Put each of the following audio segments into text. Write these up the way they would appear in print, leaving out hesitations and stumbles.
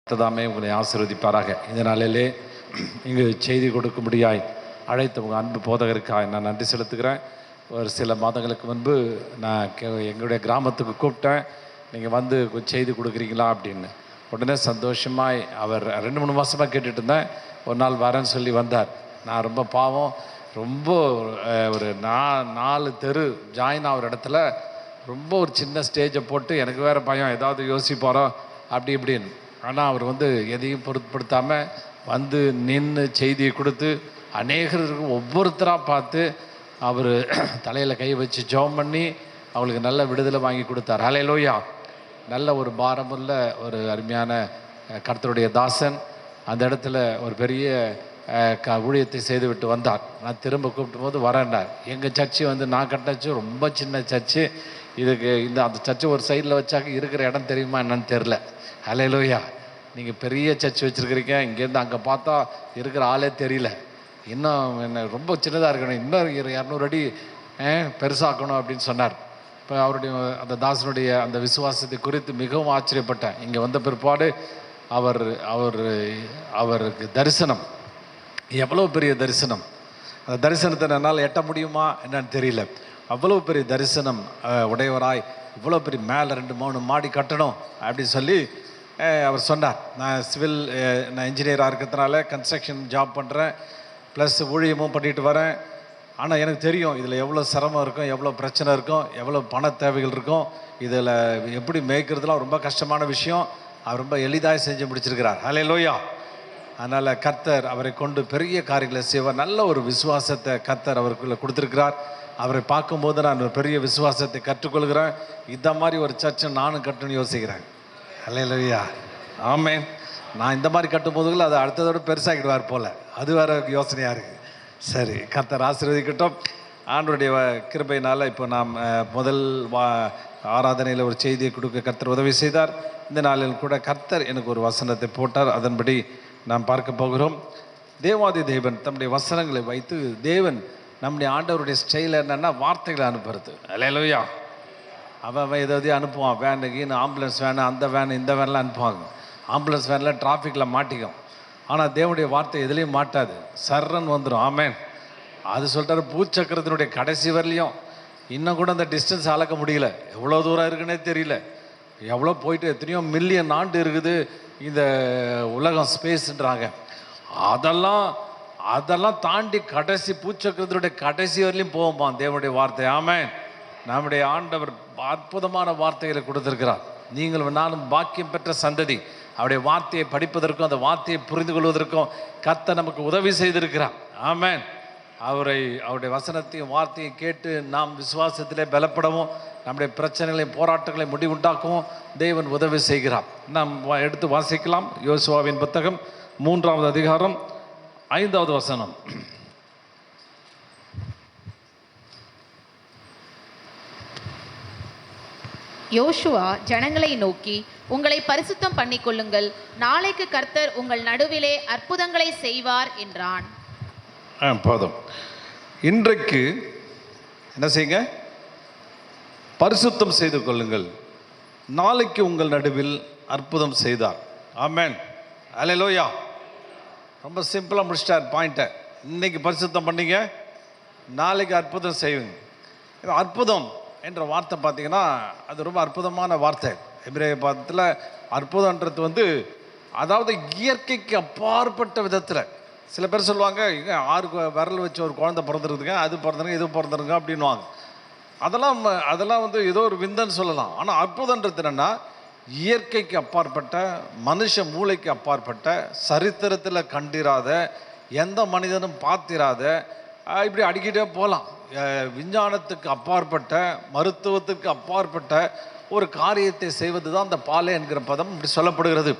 கர்த்ததாமே உங்களை ஆசீர்வதிப்பாராக. இந்த நாளிலே இங்கு செய்தி கொடுக்கும்படியாய் அழைத்த உங்கள் அன்பு போதகருக்காக நான் நன்றி செலுத்துகிறேன். ஒரு சில மாதங்களுக்கு முன்பு நான் எங்களுடைய கிராமத்துக்கு கூப்பிட்டேன், நீங்கள் வந்து செய்தி கொடுக்குறீங்களா அப்படின்னு. உடனே சந்தோஷமாய் அவர் 2-3 மாதமாக கேட்டுட்டு இருந்தேன். ஒரு நாள் வரேன்னு சொல்லி வந்தார். நான் ரொம்ப பாவம், ரொம்ப ஒரு 4 தெரு ஜாயின் ஆகிற இடத்துல ரொம்ப ஒரு சின்ன ஸ்டேஜை போட்டு எனக்கு வேறு பயம், ஏதாவது யோசிப்போகிறோம் அப்படி இப்படின்னு. ஆனால் அவர் வந்து எதையும் பொருட்படுத்தாமல் வந்து நின்று செய்தியை கொடுத்து அநேகருக்கு ஒவ்வொருத்தராக பார்த்து அவர் தலையில் கை வச்சு ஜெபம் பண்ணி அவங்களுக்கு நல்ல விடுதலை வாங்கி கொடுத்தார். ஹல்லேலூயா. நல்ல ஒரு பாரமுள்ள ஒரு அருமையான கர்த்தருடைய தாசன் அந்த இடத்துல ஒரு பெரிய ஊழியத்தை செய்து விட்டு வந்தார். நான் திரும்ப கூப்பிடும் போது வரேன்னார். எங்கள் சர்ச்சு வந்து நான் கட்டினச்சு ரொம்ப சின்ன சர்ச்சு, இதுக்கு அந்த சர்ச்சு ஒரு சைடில் வச்சாக்க இருக்கிற இடம் தெரியுமா என்னன்னு தெரில. ஹல்லேலூயா. நீங்கள் பெரிய சர்ச் வச்சுருக்கிறீங்க, இங்கேருந்து அங்கே பார்த்தா இருக்கிற ஆளே தெரியல, இன்னும் என்ன ரொம்ப சின்னதாக இருக்கணும், இன்னும் 200 அடி பெருசாக்கணும் அப்படின்னு சொன்னார். இப்போ அவருடைய அந்த தாசனுடைய அந்த விசுவாசத்தை குறித்து மிகவும் ஆச்சரியப்பட்டேன். இங்கே வந்த பிற்பாடு அவருக்கு தரிசனம், எவ்வளோ பெரிய தரிசனம், அந்த தரிசனத்தை என்னால் எட்ட முடியுமா என்னன்னு தெரியல. அவ்வளோ பெரிய தரிசனம் உடையவராய், இவ்வளோ பெரிய மேலே 2-3 மாடி கட்டணும் அப்படின்னு சொல்லி அவர் சொன்னார். நான் நான் இன்ஜினியராக இருக்கிறதுனால கன்ஸ்ட்ரக்ஷன் ஜாப் பண்ணுறேன், ப்ளஸ் ஊழியமும் பண்ணிட்டு வரேன். ஆனால் எனக்கு தெரியும் இதில் எவ்வளோ சிரமம் இருக்கும், எவ்வளோ பிரச்சனை இருக்கும், எவ்வளோ பண தேவைகள் இருக்கும், இதில் எப்படி மேய்க்கிறதுலாம் ரொம்ப கஷ்டமான விஷயம். அவர் ரொம்ப எளிதாக செஞ்சு முடிச்சிருக்கிறார். ஹல்லேலூயா. அதனால் கர்த்தர் அவரை கொண்டு பெரிய காரியங்களை செய்வார். நல்ல ஒரு விசுவாசத்தை கர்த்தர் அவருக்குள்ளே கொடுத்துருக்கிறார். அவரை பார்க்கும்போது நான் ஒரு பெரிய விசுவாசத்தை கற்றுக்கொள்கிறேன். இந்த மாதிரி ஒரு சர்ச்சை நானும் கட்டணும்னு யோசிக்கிறேன். ஹல்லேலூயா. ஆமென். நான் இந்த மாதிரி கட்டும்போதுல அதை அடுத்ததோடு பெருசாகிடுவார் போல், அது வேறு யோசனையாக இருக்குது. சரி, கர்த்தர் ஆசீர்வதிக்கட்டும். ஆண்டவருடைய கிருபையினால் இப்போ நாம் முதல் ஆராதனையில் ஒரு செய்தியை கொடுக்க கர்த்தர் உதவி செய்தார். இந்த நாளில் கூட கர்த்தர் எனக்கு ஒரு வசனத்தை போட்டார். அதன்படி நாம் பார்க்க போகிறோம். தேவாதி தேவன் தம்முடைய வசனங்களை வைத்து, தேவன் நம்முடைய ஆண்டவருடைய ஸ்டைல் என்னென்னா வார்த்தைகளை அனுப்புறது. ஹல்லேலூயா. அவன் ஏதாவது அனுப்புவான், வேனுக்கு ஆம்புலன்ஸ் வேனு, அந்த வேனு இந்த வேன்லாம் அனுப்புவாங்க. ஆம்புலன்ஸ் வேனில் டிராஃபிக்கில் மாட்டிக்கும். ஆனால் தேவனுடைய வார்த்தை எதுலேயும் மாட்டாது, சர்றன்னு வந்துடும். ஆமேன். அது சொல்லிட்டாரு, பூச்சக்கரத்தினுடைய கடைசி வரலையும் இன்னும் கூட அந்த டிஸ்டன்ஸ் அளக்க முடியல, எவ்வளோ தூரம் இருக்குன்னே தெரியல, எவ்வளோ போயிட்டு எத்தனையோ மில்லியன் ஆண்டு இருக்குது இந்த உலகம், ஸ்பேஸ்ன்றாங்க. அதெல்லாம் தாண்டி கடைசி பூச்சக்கரத்தினுடைய கடைசி வரலையும் போகும்பான் தேவனுடைய வார்த்தை. ஆமேன். நம்முடைய ஆண்டவர் அற்புதமான வார்த்தைகளை கொடுத்திருக்கிறார். நீங்கள் நானும் பாக்கியம் பெற்ற சந்ததி. அவருடைய வார்த்தையை படிப்பதற்கும் அந்த வார்த்தையை புரிந்து கொள்வதற்கும் கர்த்தர் நமக்கு உதவி செய்திருக்கிறார். ஆமென். அவருடைய வசனத்தையும் வார்த்தையும் கேட்டு நாம் விசுவாசத்திலே பலப்படவும், நம்முடைய பிரச்சனைகளையும் போராட்டங்களையும் முடிவுண்டாக்கவும் தேவன் உதவி செய்கிறார். நாம் எடுத்து வாசிக்கலாம். யோசுவாவின் புத்தகம் 3வது அதிகாரம் 5வது வசனம். யோசுவா ஜனங்களை நோக்கி, உங்களை பரிசுத்தம் பண்ணிக்கொள்ளுங்கள், நாளைக்கு கர்த்தர் உங்கள் நடுவிலே அற்புதங்களை செய்வார் என்றான். போதும். இன்றைக்கு என்ன செய்யுங்க? பரிசுத்தம் செய்து கொள்ளுங்கள், நாளைக்கு உங்கள் நடுவில் அற்புதம் செய்தார். ஆமென். ஹல்லேலூயா. ரொம்ப சிம்பிளாக முடிச்சிட்டார் பாயிண்ட்டை. இன்னைக்கு பரிசுத்தம் பண்ணீங்க, நாளைக்கு அற்புதம் செய்வீங்க. அற்புதம் என்ற வார்த்தை பார்த்தீங்கன்னா அது ரொம்ப அற்புதமான வார்த்தை. எபிரேய பாதத்தில் அற்புதன்றது வந்து அதாவது இயற்கைக்கு அப்பாற்பட்ட விதத்தில். சில பேர் சொல்லுவாங்க, 6 விரல் வச்சு ஒரு குழந்தை பிறந்துருக்குங்க, அது பிறந்துருங்க, இது பிறந்துருங்க அப்படின்வாங்க. அதெல்லாம் வந்து ஏதோ ஒரு விந்தன்னு சொல்லலாம். ஆனால் அற்புதன்றது என்னென்னா இயற்கைக்கு அப்பாற்பட்ட, மனுஷ மூளைக்கு அப்பாற்பட்ட, சரித்திரத்தில் கண்டிராத, எந்த மனிதனும் பார்த்திராத, இப்படி அடிக்கிட்டே போகலாம். விஞ்ஞானத்துக்கு அப்பாற்பட்ட, மருத்துவத்துக்கு அப்பாற்பட்ட ஒரு காரியத்தை செய்வது தான் அந்த பாலே என்கிற பதம் இப்படி சொல்லப்படுகிறது.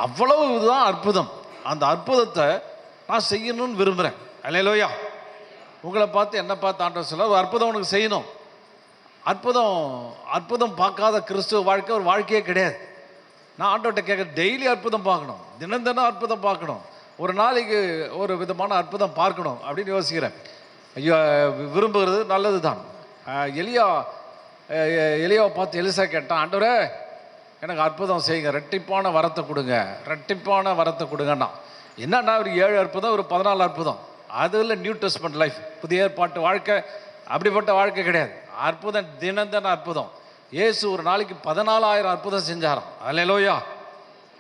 அவ்வளவு இதுதான் அற்புதம். அந்த அற்புதத்தை நான் செய்யணும்னு விரும்புகிறேன். ஹல்லேலூயா. உங்களை பார்த்து என்ன பார்த்து ஆண்டவர் சொல்ல, ஒரு அற்புதம் உனக்கு செய்யணும். அற்புதம் பார்க்காத கிறிஸ்துவ வாழ்க்கை ஒரு வாழ்க்கையே கிடையாது. நான் ஆண்டவர்கிட்ட கேட்க, டெய்லி அற்புதம் பார்க்கணும், தினம் அற்புதம் பார்க்கணும், ஒரு நாளைக்கு ஒரு விதமான அற்புதம் பார்க்கணும் அப்படின்னு யோசிக்கிறேன். ஐயோ, விரும்புகிறது நல்லது தான். எலியாவை பார்த்து எலிசா கேட்டான், ஆண்டவரே எனக்கு அற்புதம் செய்யுங்க, ரெட்டிப்பான வரத்தை கொடுங்க, ரெட்டிப்பான வரத்தை கொடுங்கண்ணா. என்னன்னா ஒரு 7 அற்புதம், ஒரு 14 அற்புதம். அதில் நியூ டெஸ்ட்மென்ட் லைஃப், புதிய ஏற்பாட்டு வாழ்க்கை அப்படிப்பட்ட வாழ்க்கை கிடையாது. அற்புதம் தினம் அற்புதம். இயேசு ஒரு நாளைக்கு 14,000 அற்புதம் செஞ்சாராம். அல்லேலூயா.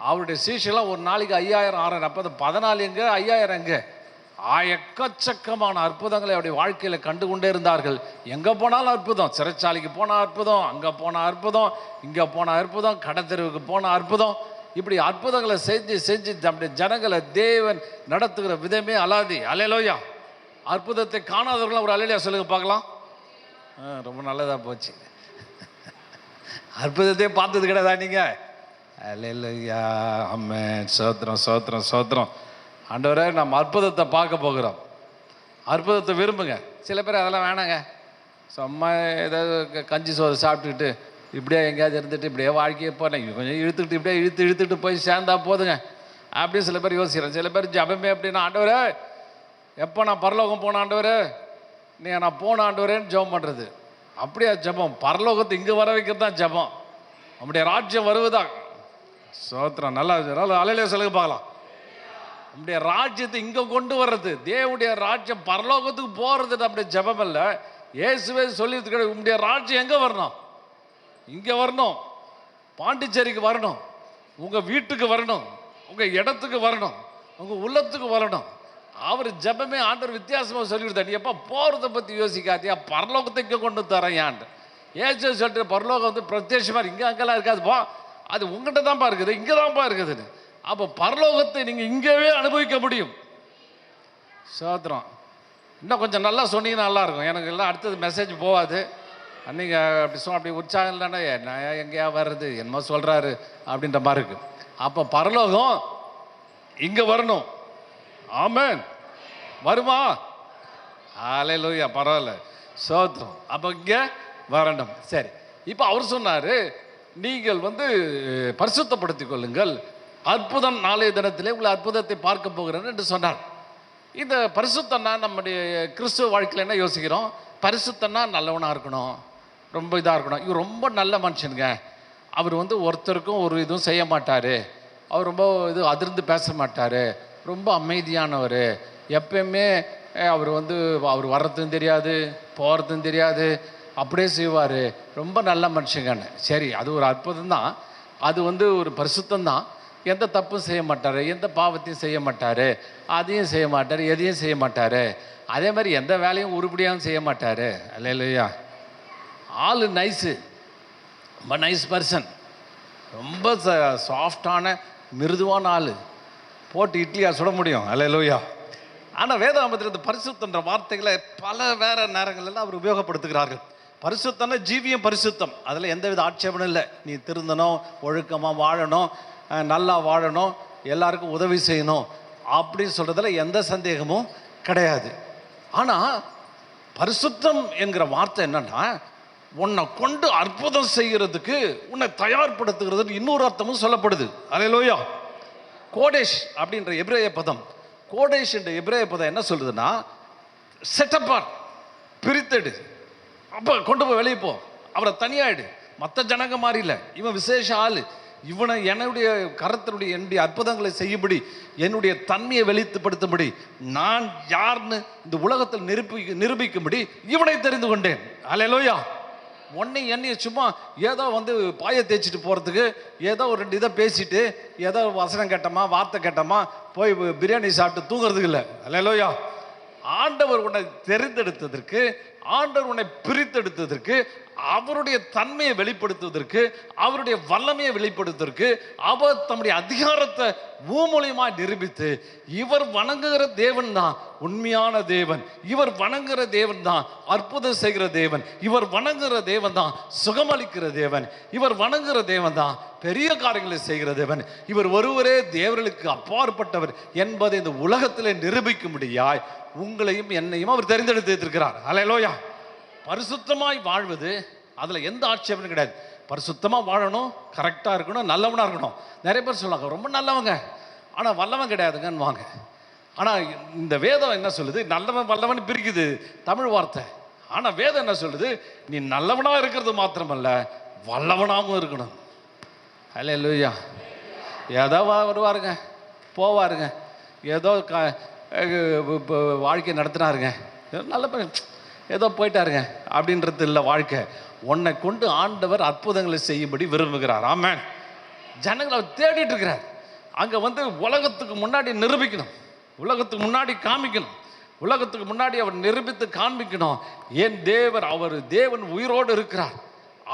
அவருடைய சீஷெல்லாம் ஒரு நாளைக்கு 5,000 6,000. அப்போ 14 எங்கே, 5,000 எங்கே? எக்கச்சக்கமான அற்புதங்களை அவருடைய வாழ்க்கையில் கண்டு கொண்டே இருந்தார்கள். எங்கே போனாலும் அற்புதம். சிறைச்சாலைக்கு போன அற்புதம், அங்கே போன அற்புதம், இங்கே போன அற்புதம், கடத்தெருவுக்கு போன அற்புதம். இப்படி அற்புதங்களை செஞ்சு செஞ்சு நம்முடைய ஜனங்களை தேவன் நடத்துகிற விதமே அலாதி. அல்லேலூயா. அற்புதத்தை காணாதவர்கள் ஒரு அல்லேலூயா சொல்லுங்க பார்க்கலாம். ரொம்ப நல்லதாக போச்சு. அற்புதத்தையே பார்த்தது கிடையாதா நீங்கள்? அல்லேலூயா. ஆமென். சோத்திரம் சோத்திரம் சோத்திரம். ஆண்டவரே, நம்ம அற்புதத்தை பார்க்க போகிறோம். அற்புதத்தை விரும்புங்க. சில பேர் அதெல்லாம் வேணாங்க, சும்மா ஏதாவது கஞ்சி சோறு சாப்பிட்டுக்கிட்டு இப்படியே எங்கேயாவது இருந்துட்டு இப்படியே வாழ்க்கையை போனேன் கொஞ்சம் இழுத்துக்கிட்டு இப்படியே இழுத்துக்கிட்டு போய் சேர்ந்தா போதுங்க அப்படியே சில பேர் யோசிக்கிறேன். சில பேர் ஜபமே அப்படின்னா, ஆண்டவரே எப்போ நான் பரலோகம் போன ஆண்டவரே, நான் போன ஆண்டவரேன்னு ஜெபம் பண்ணுறது. அப்படியா ஜபம்? பரலோகத்தை இங்கே வர வைக்கிறது தான் ஜபம். நம்முடைய ராஜ்யம் வருவதா. சோத்திரம். நல்லா நல்லா அலையிலே சொல்லுங்க பார்க்கலாம். நம்முடைய ராஜ்யத்தை இங்கே கொண்டு வர்றது, தேவனுடைய ராஜ்யம் பரலோகத்துக்கு போகிறது நம்முடைய ஜபம் அல்ல. இயேசுவே சொல்லிட்டு கிடையாது, உங்களுடைய ராஜ்யம் எங்கே வரணும்? இங்கே வரணும், பாண்டிச்சேரிக்கு வரணும், உங்கள் வீட்டுக்கு வரணும், உங்கள் இடத்துக்கு வரணும், உங்கள் உள்ளத்துக்கு வரணும். அவர் ஜபமே ஆண்டவர் வித்தியாசமாக சொல்லி கொடுத்தார். நீ எப்போ போகிறத பற்றி யோசிக்காதியா, பரலோகத்தை இங்கே கொண்டு தரேன் ஏன்ட்டு. ஏசு சொல்லிட்டு பரலோகம் வந்து பிரத்யட்சமாக இங்கே அங்கெல்லாம் இருக்காதுப்பா, அது உங்கள்கிட்ட தான்ப்பா இருக்குது, இங்கே தான்ப்பா இருக்குதுன்னு. அப்போ பரலோகத்தை நீங்கள் இங்கேவே அனுபவிக்க முடியும். சோத்திரம். இன்னும் கொஞ்சம் நல்லா சொன்னீங்கன்னா நல்லாயிருக்கும். எனக்கு எல்லாம் அடுத்தது மெசேஜ் போகாது. நீங்கள் அப்படி அப்படி உற்சாகம் இல்லைன்னா நான் எங்கேயா வர்றது, என்னமோ சொல்கிறாரு அப்படின்ற மாதிரி இருக்கு. அப்போ பரலோகம் இங்கே வரணும். ஆமென். வருமா? அல்லேலூயா. பரவாயில்ல. சோத்திரம். அப்போ இங்கே வரணும். சரி, இப்போ அவர் சொன்னார், நீங்கள் வந்து பரிசுத்தப்படுத்திக் கொள்ளுங்கள், அற்புதம் நாளைய தினத்திலே உங்களை அற்புதத்தை பார்க்க போகிறேன் என்று சொன்னார். இந்த பரிசுத்தம்னா நம்முடைய கிறிஸ்துவ வாழ்க்கையில் என்ன யோசிக்கிறோம்? பரிசுத்தம்னா நல்லவனாக இருக்கணும், ரொம்ப இதாக இருக்கணும். இவர் ரொம்ப நல்ல மனுஷனுங்க, அவர் வந்து ஒருத்தருக்கும் ஒரு இதுவும் செய்ய மாட்டார், அவர் ரொம்ப இது அதிர்ந்து பேச மாட்டார், ரொம்ப அமைதியானவர், எப்பயுமே அவர் வந்து அவர் வர்றதும் தெரியாது போகிறதும் தெரியாது, அப்படியே செய்வார், ரொம்ப நல்ல மனுஷங்கன்னு. சரி, அது ஒரு அற்புதம் தான், அது வந்து ஒரு பரிசுத்தம் தான். எந்த தப்பும் செய்ய மாட்டார், எந்த பாவத்தையும் செய்ய மாட்டார், அதையும் செய்ய மாட்டார், எதையும் செய்ய மாட்டார். அதே மாதிரி எந்த வேலையும் உருப்படியாகவும் செய்ய மாட்டார். அல்லேலூயா. ஆள் நைஸு, ரொம்ப நைஸ் பர்சன், ரொம்ப சாஃப்டான மிருதுவான ஆள், போட்டு இட்லியாக சுட முடியும். அல்லேலூயா. ஆனால் வேதாகமத்தில் இந்த பரிசுத்தன்ற வார்த்தைகளை பல வேற நேரங்களெல்லாம் அவர் உபயோகப்படுத்துகிறார்கள். பரிசுத்தம்னா ஜீவியம் பரிசுத்தம், அதில் எந்தவித ஆட்சேபனும் இல்லை. நீ திருந்தணும், ஒழுக்கமாக வாழணும், நல்லா வாழணும், எல்லாருக்கும் உதவி செய்யணும் அப்படின்னு சொல்கிறதுல எந்த சந்தேகமும் கிடையாது. ஆனால் பரிசுத்தம் என்கிற வார்த்தை என்னன்னா, உன்னை கொண்டு அற்புதம் செய்கிறதுக்கு உன்னை தயார்படுத்துகிறதுன்னு இன்னொரு அர்த்தமும் சொல்லப்படுது. அல்லேலூயா. கோடேஷ் அப்படின்ற எபிரேய பதம், கோடேஷ் என்ற எபிரேய பதம் என்ன சொல்லுதுன்னா, செட்டப்பார், பிரித்தெடு, அப்போ கொண்டு போய் வெளியே போ, அவரை தனியாயிடு, மற்ற ஜனங்க மாதிரி இல்லை, இவன் விசேஷ ஆள், இவனை என்னுடைய கரத்தினுடைய என்னுடைய அற்புதங்களை செய்யும்படி, என்னுடைய தன்மையை வெளிப்படுத்தும்படி, நான் யார்னு இந்த உலகத்தில் நிரூபிக்கும்படி இவனை தெரிந்து கொண்டேன். அல்லேலூயா. உன்னை என்னைய சும்மா ஏதோ வந்து பாயை தேய்ச்சிட்டு போகிறதுக்கு, ஏதோ ஒரு 2 இதை பேசிட்டு, ஏதோ வசனம் கேட்டோமா வார்த்தை கேட்டோமா போய் பிரியாணி சாப்பிட்டு தூங்குறதுக்கு இல்லை. அல்லேலூயா. ஆண்டவர் உன்னை தெரிந்தெடுத்ததற்கு, ஆண்டவர் உன்னை பிரித்தெடுத்ததற்கு, அவருடைய தன்மையை வெளிப்படுத்துவதற்கு, அவருடைய வல்லமையை வெளிப்படுத்துவதற்கு, அவர் தம்முடைய அதிகாரத்தை மூலமாய் நிரூபித்து, இவர் வணங்குகிற தேவன் தான் உண்மையான தேவன், இவர் வணங்குகிற தேவன் தான் அற்புதம் செய்கிற தேவன், இவர் வணங்குகிற தேவன் தான் சுகமளிக்கிற தேவன், இவர் வணங்குகிற தேவன் தான் பெரிய காரியங்களை செய்கிற தேவன், இவர் ஒருவரே தேவர்களுக்கு அப்பாற்பட்டவர் என்பதை இந்த உலகத்தில் நிரூபிக்கும்படியாய் உங்களையும் என்னையும் அவர் தெரிந்தெடுத்திருக்கிறார். அல்லேலூயா. பரிசுத்தமாய் வாழ்வது, அதில் எந்த ஆட்சேபனும் கிடையாது. பரிசுத்தமாக வாழணும், கரெக்டாக இருக்கணும், நல்லவனாக இருக்கணும். நிறைய பேர் சொல்லுவாங்க ரொம்ப நல்லவங்க, ஆனால் வல்லவன் கிடையாதுங்கன்னு வாங்க. ஆனால் இந்த வேதம் என்ன சொல்லுது? நல்லவன் வல்லவன் பிரிக்குது தமிழ் வார்த்தை. ஆனால் வேதம் என்ன சொல்லுது? நீ நல்லவனாக இருக்கிறது மாத்திரமல்ல, வல்லவனாகவும் இருக்கணும். அல்லேலூயா. ஏதோ வருவாருங்க, போவாருங்க, ஏதோ இப்போ வாழ்க்கை நடத்துனாருங்க, நல்ல ஏதோ போயிட்டாருங்க அப்படின்றது இல்லை வாழ்க்கை. உன்னை கொண்டு ஆண்டவர் அற்புதங்களை செய்யும்படி விரும்புகிறார். ஆமென். ஜனங்களை அவர் தேடிட்டு இருக்கிறார். அங்கே உலகத்துக்கு முன்னாடி நிரூபிக்கணும், உலகத்துக்கு முன்னாடி காமிக்கணும், உலகத்துக்கு முன்னாடி அவர் நிரூபித்து காண்பிக்கணும். ஏன் அவர் தேவன் உயிரோடு இருக்கிறார்.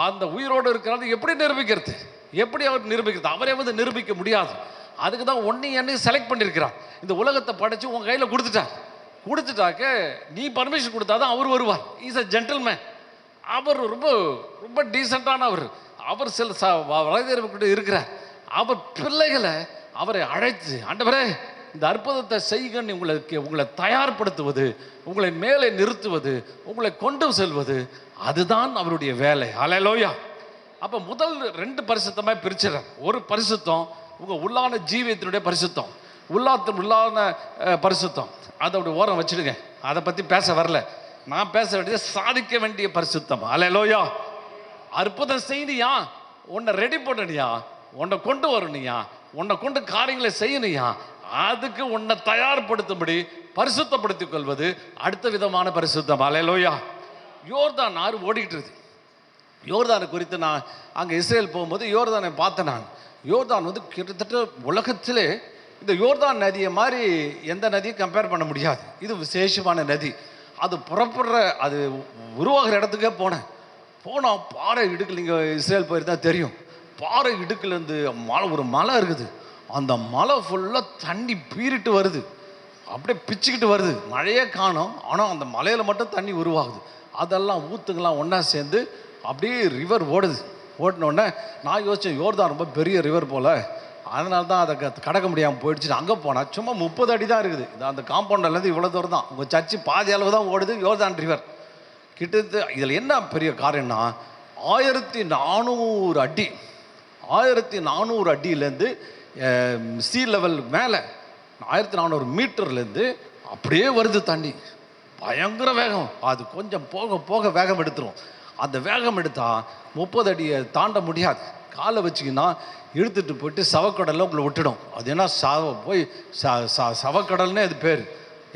அந்த உயிரோடு இருக்கிறார் எப்படி நிரூபிக்கிறது? எப்படி அவர் நிரூபிக்கிறது? அவரே நிரூபிக்க முடியாது. அதுக்கு தான் என்னையும் செலக்ட் பண்ணியிருக்கிறார். இந்த உலகத்தை படைச்சு உன் கையில் கொடுத்துட்டாக்க நீ பர்மிஷன் கொடுத்தாதான் அவர் வருவார். Is a gentleman. அவர் ரொம்ப ரொம்ப டீசெண்டானவர். அவர் சில வலைதேர்வுக்கிட்ட இருக்கிறார். அவர் பிள்ளைகளை அவரை அழைத்து, ஆண்டவரே இந்த அற்புதத்தை செய்யுங்கன்னு உங்களை தயார்படுத்துவது, உங்களை மேலே நிறுத்துவது, உங்களை கொண்டு செல்வது, அதுதான் அவருடைய வேலை. ஹல்லேலூயா. அப்போ முதல் 2 பரிசுத்தமாக பிரிச்சிடறேன். ஒரு பரிசுத்தம் உங்கள் உள்ளான ஜீவியத்தினுடைய பரிசுத்தம், உள்ளான பரிசுத்தம். அதோட ஓரம் வச்சுடுங்க, அதை பற்றி பேச வரல. நான் பேச வேண்டியது சாதிக்க வேண்டிய பரிசுத்தம். ஹல்லேலூயா. அற்புதம் செய்யணியா, உன்னை ரெடி பண்ணணியா, உன்னை கொண்டு வரணியா, உன்னை கொண்டு காரியங்களை செய்யணியா, அதுக்கு உன்னை தயார்படுத்தும்படி பரிசுத்தப்படுத்திக் கொள்வது அடுத்த விதமான பரிசுத்தம். ஹல்லேலூயா. யோர்தான் ஆறு ஓடிக்கிட்டு இருக்குது. யோர்தானை குறித்து நான் அங்கே இஸ்ரேல் போகும்போது யோர்தானை பார்த்தேன். நான் யோர்தான் கிட்டத்தட்ட உலகத்திலே இந்த யோர்தான் நதியை மாதிரி எந்த நதியும் கம்பேர் பண்ண முடியாது. இது விசேஷமான நதி. அது புறப்படுற, அது உருவாகிற இடத்துக்கே போனால் பாறை இடுக்கில், நீங்கள் இஸ்ரேல் போயிருந்தா தெரியும், பாறை இடுக்குலேருந்து ஒரு மலை இருக்குது. அந்த மலை ஃபுல்லாக தண்ணி பீறிட்டு வருது, அப்படியே பிச்சுக்கிட்டு வருது. மழையே காணும், ஆனால் அந்த மலையில் மட்டும் தண்ணி உருவாகுது. அதெல்லாம் ஊற்றுங்களாம் ஒன்றா சேர்ந்து அப்படியே ரிவர் ஓடினோடனே நான் யோசித்தேன், யோர்தான் ரொம்ப பெரிய ரிவர் போல், அதனால தான் அதை கடக்க முடியாமல் போயிடுச்சு. அங்கே போனால் சும்மா 30 அடி தான் இருக்குது. அந்த காம்பவுண்ட்லேருந்து இவ்வளோ தூரம் தான். உங்கள் சர்ச்சு பாதி அளவு தான் ஓடுது யோர்தான் ரிவர். கிட்டத்தட்ட இதில் என்ன பெரிய காரியம்னா 1400 அடி, 1400 அடியிலேருந்து சி லெவல் மேலே 1400 மீட்டர்லேருந்து அப்படியே வருது தண்ணி. பயங்கர வேகம். அது கொஞ்சம் போக போக வேகம் எடுத்துரும். அந்த வேகம் எடுத்தால் 30 அடியை தாண்ட முடியாது. காலை வச்சிங்கன்னா இழுத்துட்டு போயிட்டு சவக்கடலில் உங்களை விட்டுடும். அது என்ன சவக்கடல்னே அது பேர்.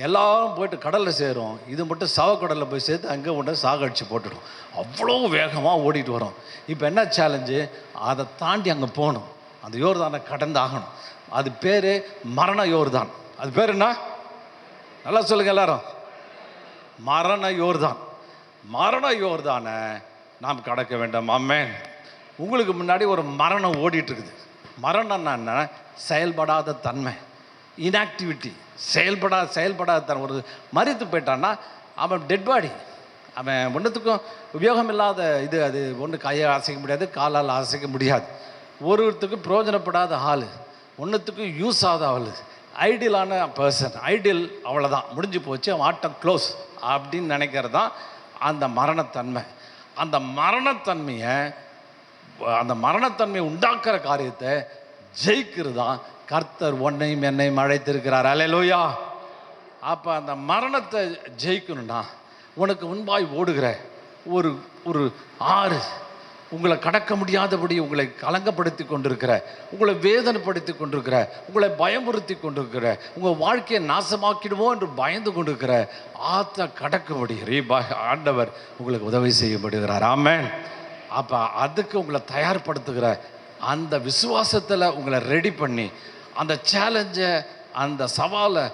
எல்லாரும் போயிட்டு கடலில் சேரும், இது மட்டும் சவக்கடலில் போய் சேர்த்து அங்கே ஒன்று சாகடிச்சு போட்டுடும். அவ்வளோ வேகமாக ஓடிட்டு வரும். இப்போ என்ன சேலஞ்சு, அதை தாண்டி அங்கே போகணும், அந்த யோர்தானை கடந்து ஆகணும். அது பேர் மரண யோர்தான். அது பேர் என்ன? நல்லா சொல்லுங்க எல்லாரும். மரண யோர்தான். மரண யோர்தானை நாம் கடக்க வேண்டாம். ஆமென். உங்களுக்கு முன்னாடி ஒரு மரணம் ஓடிட்டு இருக்குது. மரணம்னா என்ன? செயல்படாத தன்மை, இன்ஆக்டிவிட்டி, செயல்படாத தன்மை. ஒரு மரித்து போயிட்டான்னா அவன் டெட் பாடி, அவன் ஒன்றுத்துக்கும் உபயோகம் இல்லாத இது. அது ஒன்று கையை அசைக்க முடியாது, காலால் அசைக்க முடியாது. ஒருத்தருக்கு பிரயோஜனப்படாத ஆள், ஒன்றுத்துக்கும் யூஸ் ஆகாத ஆள், ஐடியலான பர்சன். ஐடியல் அவ்வளோதான், முடிஞ்சு போச்சு, அவன் ஆட்டம் க்ளோஸ் அப்படின்னு நினைக்கிறது தான் அந்த மரணத்தன்மை. அந்த மரணத்தன்மையை உண்டாக்குற காரியத்தை ஜெயிக்கிறது தான் கர்த்தர் உன்னையும் என்னையும் அழைத்திருக்கிறார். அல்லேலூயா. அப்போ அந்த மரணத்தை ஜெயிக்கணும்னா உனக்கு முன்பாய் ஓடுகிற ஒரு ஆறு, உங்களை கடக்க முடியாதபடி உங்களை கலங்கப்படுத்தி கொண்டிருக்கிற, உங்களை வேதனைப்படுத்தி கொண்டிருக்கிற, உங்களை பயமுறுத்தி கொண்டிருக்கிற, உங்கள் வாழ்க்கையை நாசமாக்கிடுவோம் என்று பயந்து கொண்டிருக்கிற ஆற்றை கடக்கும்படி ஆண்டவர் உங்களுக்கு உதவி செய்யப்படுகிறார். ஆமென். அப்போ அதுக்கு உங்களை தயார்படுத்துகிற அந்த விசுவாசத்தில் உங்களை ரெடி பண்ணி, அந்த சேலஞ்சை, அந்த சவாலை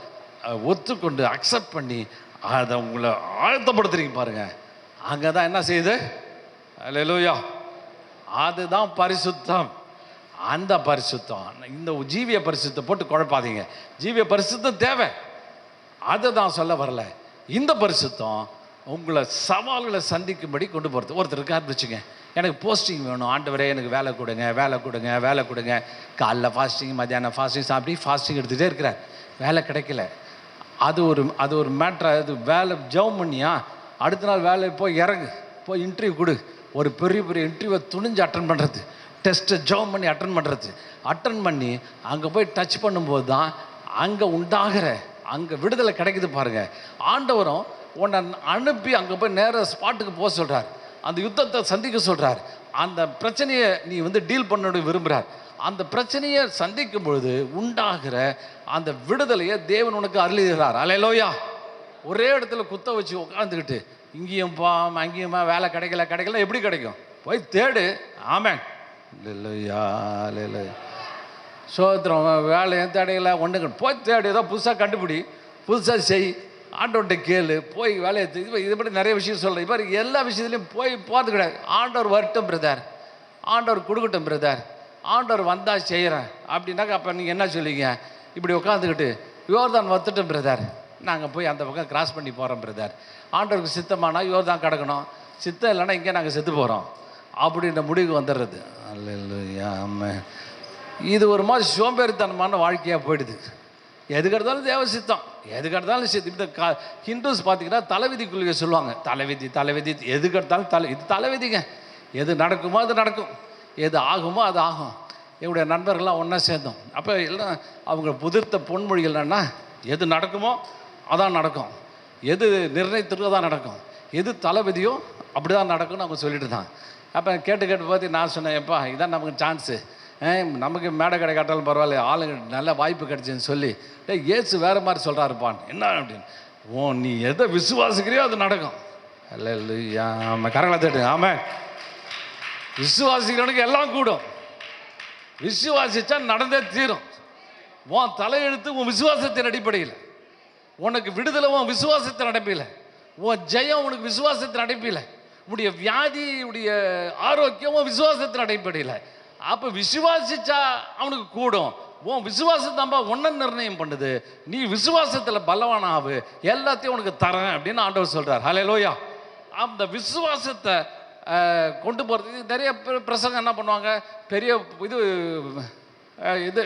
ஒத்துக்கொண்டு அக்செப்ட் பண்ணி அதை உங்களை ஆழ்த்தப்படுத்துறீங்க பாருங்க. அங்கே தான் என்ன செய்யுது? அல்லேலூயா. அதுதான் பரிசுத்தம். அந்த பரிசுத்தம், இந்த ஜீவிய பரிசுத்தம் போட்டு குழப்பாதீங்க. ஜீவிய பரிசுத்தம் தேவை, அதை தான் சொல்ல வரல. இந்த பரிசுத்தம் உங்களை சவால்களை சந்திக்கும்படி கொண்டு போகிறது. ஒருத்தருக்கு ஆரம்பிச்சுங்க, எனக்கு போஸ்டிங் வேணும் ஆண்டவரே, எனக்கு வேலை கொடுங்க. காலைல ஃபாஸ்டிங், மத்தியானம் ஃபாஸ்டிங், சாப்பிட்டு ஃபாஸ்டிங் எடுத்துகிட்டே இருக்கிறார், வேலை கிடைக்கல. அது ஒரு மேட்ரு. அது வேலை ஜெபம் பண்ணியா, அடுத்த நாள் வேலை போய் இன்டர்வியூ கொடு. ஒரு பெரிய இன்டர்வியூவை துணிஞ்சு அட்டன் பண்ணுறது, டெஸ்ட்டை ஜெபம் பண்ணி அட்டன் பண்ணி அங்கே போய் டச் பண்ணும்போது தான் அங்கே உண்டாகிற அங்கே விடுதலை கிடைக்குது பாருங்கள். ஆண்டவரும் உன்னை அனுப்பி அங்கே போய் நேராக ஸ்பாட்டுக்கு போக சொல்கிறார், அந்த யுத்தத்தை சந்திக்க சொல்கிறார். அந்த பிரச்சனையை நீ வந்து டீல் பண்ண விரும்புகிறார். அந்த பிரச்சனையை சந்திக்கும் பொழுது உண்டாகிற அந்த விடுதலையை தேவன் உனக்கு அருளுகிறார். அல்லேலூயா. ஒரே இடத்துல குத்த வச்சு உட்காந்துக்கிட்டு இங்கேயும் அங்கேயுமா வேலை கிடைக்கல எப்படி கிடைக்கும்? போய் தேடு. ஆமென். அல்லேலூயா அல்லேலூயா. சோத்திரம். வேலையும் தேடையில ஒன்றுங்க போய் தேடு. ஏதோ புதுசாக கண்டுபிடி, புதுசாக செய், ஆண்டவர்கிட்ட கேளு, போய் வேலையை இதை பற்றி நிறைய விஷயம் சொல்கிறேன். இப்போ எல்லா விஷயத்துலையும் போகிறது கிடையாது. ஆண்டவர் வரட்டும் பிரதர், ஆண்டவர் கொடுக்கட்டும் பிரதர், ஆண்டவர் வந்தால் செய்கிறேன் அப்படின்னாக்கா அப்போ நீங்கள் என்ன சொல்லுவீங்க? இப்படி உட்காந்துக்கிட்டு யோர்தான் வத்துட்டோம் பிரதர், நாங்கள் போய் அந்த பக்கம் கிராஸ் பண்ணி போகிறோம் பிரதர், ஆண்டவருக்கு சித்தமானால் யோர்தான் கிடக்கணும், சித்தம் இல்லைன்னா இங்கே நாங்கள் செத்து போகிறோம் அப்படின்ற முடிவுக்கு வந்துடுறது. அல்லேலூயா. இது ஒரு மாதிரி சோம்பேறித்தனமான வாழ்க்கையாக போயிடுது. எதுக்கு எடுத்தாலும் தேவ சித்தம், எதுக்கு எடுத்தாலும் சித்தம். இந்த ஹிந்துஸ் பார்த்தீங்கன்னா தலைவிதி கொள்கை சொல்லுவாங்க. தலைவிதி எதுக்கு எடுத்தாலும் இது தலைவிதிங்க. எது நடக்குமோ அது நடக்கும், எது ஆகுமோ அது ஆகும். என்னுடைய நண்பர்கள்லாம் ஒன்றா சேர்ந்தோம். அப்போ எல்லாம் அவங்க புதிர்த்த பொன்மொழிகள் என்னன்னா, எது நடக்குமோ அதான் நடக்கும், எது நிர்ணயித்திருக்கோ தான் நடக்கும், எது தலைவிதியோ அப்படி தான் நடக்கும்னு அவங்க சொல்லிட்டு தான். அப்போ கேட்டு பார்த்து நான் சொன்னேன், எப்பா இதான் நமக்கு சான்ஸு, நமக்கு மேடை கடை காட்டாலும் பரவாயில்ல, ஆளுங்க நல்ல வாய்ப்பு கிடைச்சின்னு சொல்லி ஏசு வேறு மாதிரி சொல்கிறாருப்பான். என்ன அப்படின்னு, நீ எதை விசுவாசிக்கிறியோ அது நடக்கும். அல்லேலூயா. கரங்களை தட்டு. ஆமாம். விசுவாசிக்கிறவனுக்கு எல்லாம் கூடும். விசுவாசிச்சா நடந்தே தீரும். உன் தலையெழுத்து உன் விசுவாசத்தின் அடிப்படையில், உனக்கு விடுதலை உன் விசுவாசத்தின் அடிப்படையில், உன் ஜெயம் உனக்கு விசுவாசத்தின் அடிப்படையில், உடைய வியாதியுடைய ஆரோக்கியம் உன் விசுவாசத்தின் அடிப்படையில். அப்போ விசுவாசிச்சா அவனுக்கு கூடும். உன் விசுவாசம் தான்பா ஒன்றை நிர்ணயம் பண்ணுது. நீ விசுவாசத்தில் பலவானாவு, எல்லாத்தையும் உனக்கு தரேன் அப்படின்னு ஆண்டவர் சொல்கிறார். ஹல்லேலூயா. அந்த விசுவாசத்தை கொண்டு போகிறதுக்கு நிறைய பிரசங்கம் என்ன பண்ணுவாங்க, பெரிய இது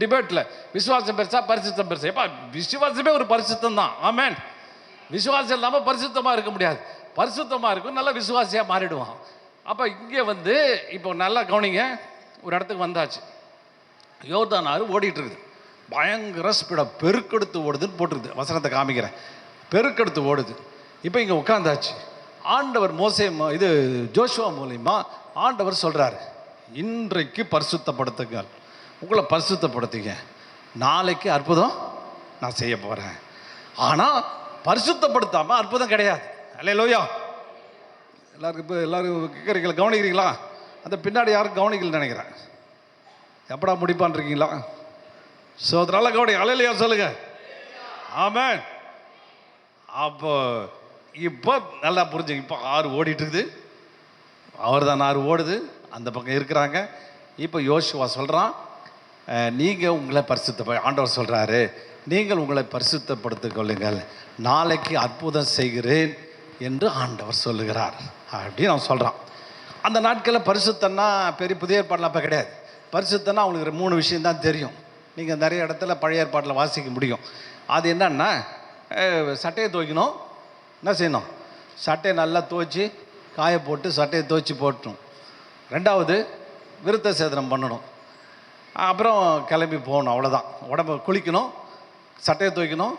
டிபேட்டில் விசுவாசம் பெருசா பரிசுத்தம் பெருசா. எப்பா விசுவாசமே ஒரு பரிசுத்தம் தான். ஆமென். விசுவாசம் இல்லாமல் பரிசுத்தமாக இருக்க முடியாது. பரிசுத்தமாக இருக்கும், நல்ல விசுவாசியாக மாறிடுவான். அப்போ இங்கே வந்து இப்போ நல்லா கவனிங்க, ஒரு இடத்துக்கு வந்தாச்சு. யோர்தான் ஆறு ஓடிட்டு இருக்குது, பயங்கர ஸ்பீடாக பெருக்கெடுத்து ஓடுதுன்னு போட்டுருக்குது. வசனத்தை காமிக்கிறேன். பெருக்கெடுத்து ஓடுது. இப்போ இங்கே உட்காந்தாச்சு. ஆண்டவர் ஜோஷுவா மூலியமா ஆண்டவர் சொல்கிறாரு, இன்றைக்கு பரிசுத்தப்படுத்துங்க, உங்களை பரிசுத்தப்படுத்திங்க, நாளைக்கு அற்புதம் நான் செய்ய போகிறேன். ஆனால் பரிசுத்தப்படுத்தாமல் அற்புதம் கிடையாது. அல்லேலூயா. எல்லாரும் கேட்குறீங்களா, கவனிக்கிறீங்களா? அந்த பின்னாடி யாரும் கவனிக்கலன்னு நினைக்கிறேன். எப்படா முடிப்பான் இருக்கீங்களா? ஸோ அதனால கவனி. அல்லேலூயா சொல்லுங்க. ஆமென். அப்போ இப்போ நல்லா புரிஞ்சுங்க. இப்போ ஆறு ஓடிட்டு இருக்குது, அவர் தான் ஆறு ஓடுது, அந்த பக்கம் இருக்கிறாங்க. இப்போ யோசுவா சொல்கிறான், நீங்கள் உங்களை ஆண்டவர் சொல்கிறாரு, நீங்கள் உங்களை பரிசுத்தப்படுத்திக் கொள்ளுங்கள், நாளைக்கு அற்புதம் செய்கிறேன் என்று ஆண்டவர் சொல்லுகிறார் அப்படின்னு அவன் சொல்கிறான். அந்த நாட்களில் பரிசுத்தன்னா புதிய ஏற்பாட்டில் அப்போ கிடையாது. பரிசுத்தன்னா அவங்களுக்கு 3 விஷயந்தான் தெரியும். நீங்கள் நிறைய இடத்துல பழைய ஏற்பாட்டில் வாசிக்க முடியும். அது என்னன்னா, சட்டையை துவைக்கணும். என்ன செய்யணும்? சட்டையை நல்லா துவைச்சி காய போட்டு சட்டையை துவைச்சி போட்டணும். 2வது விருத்த சேதனம் பண்ணணும். அப்புறம் கிளம்பி போகணும். அவ்வளோதான். உடம்பு குளிக்கணும், சட்டையை துவைக்கணும்,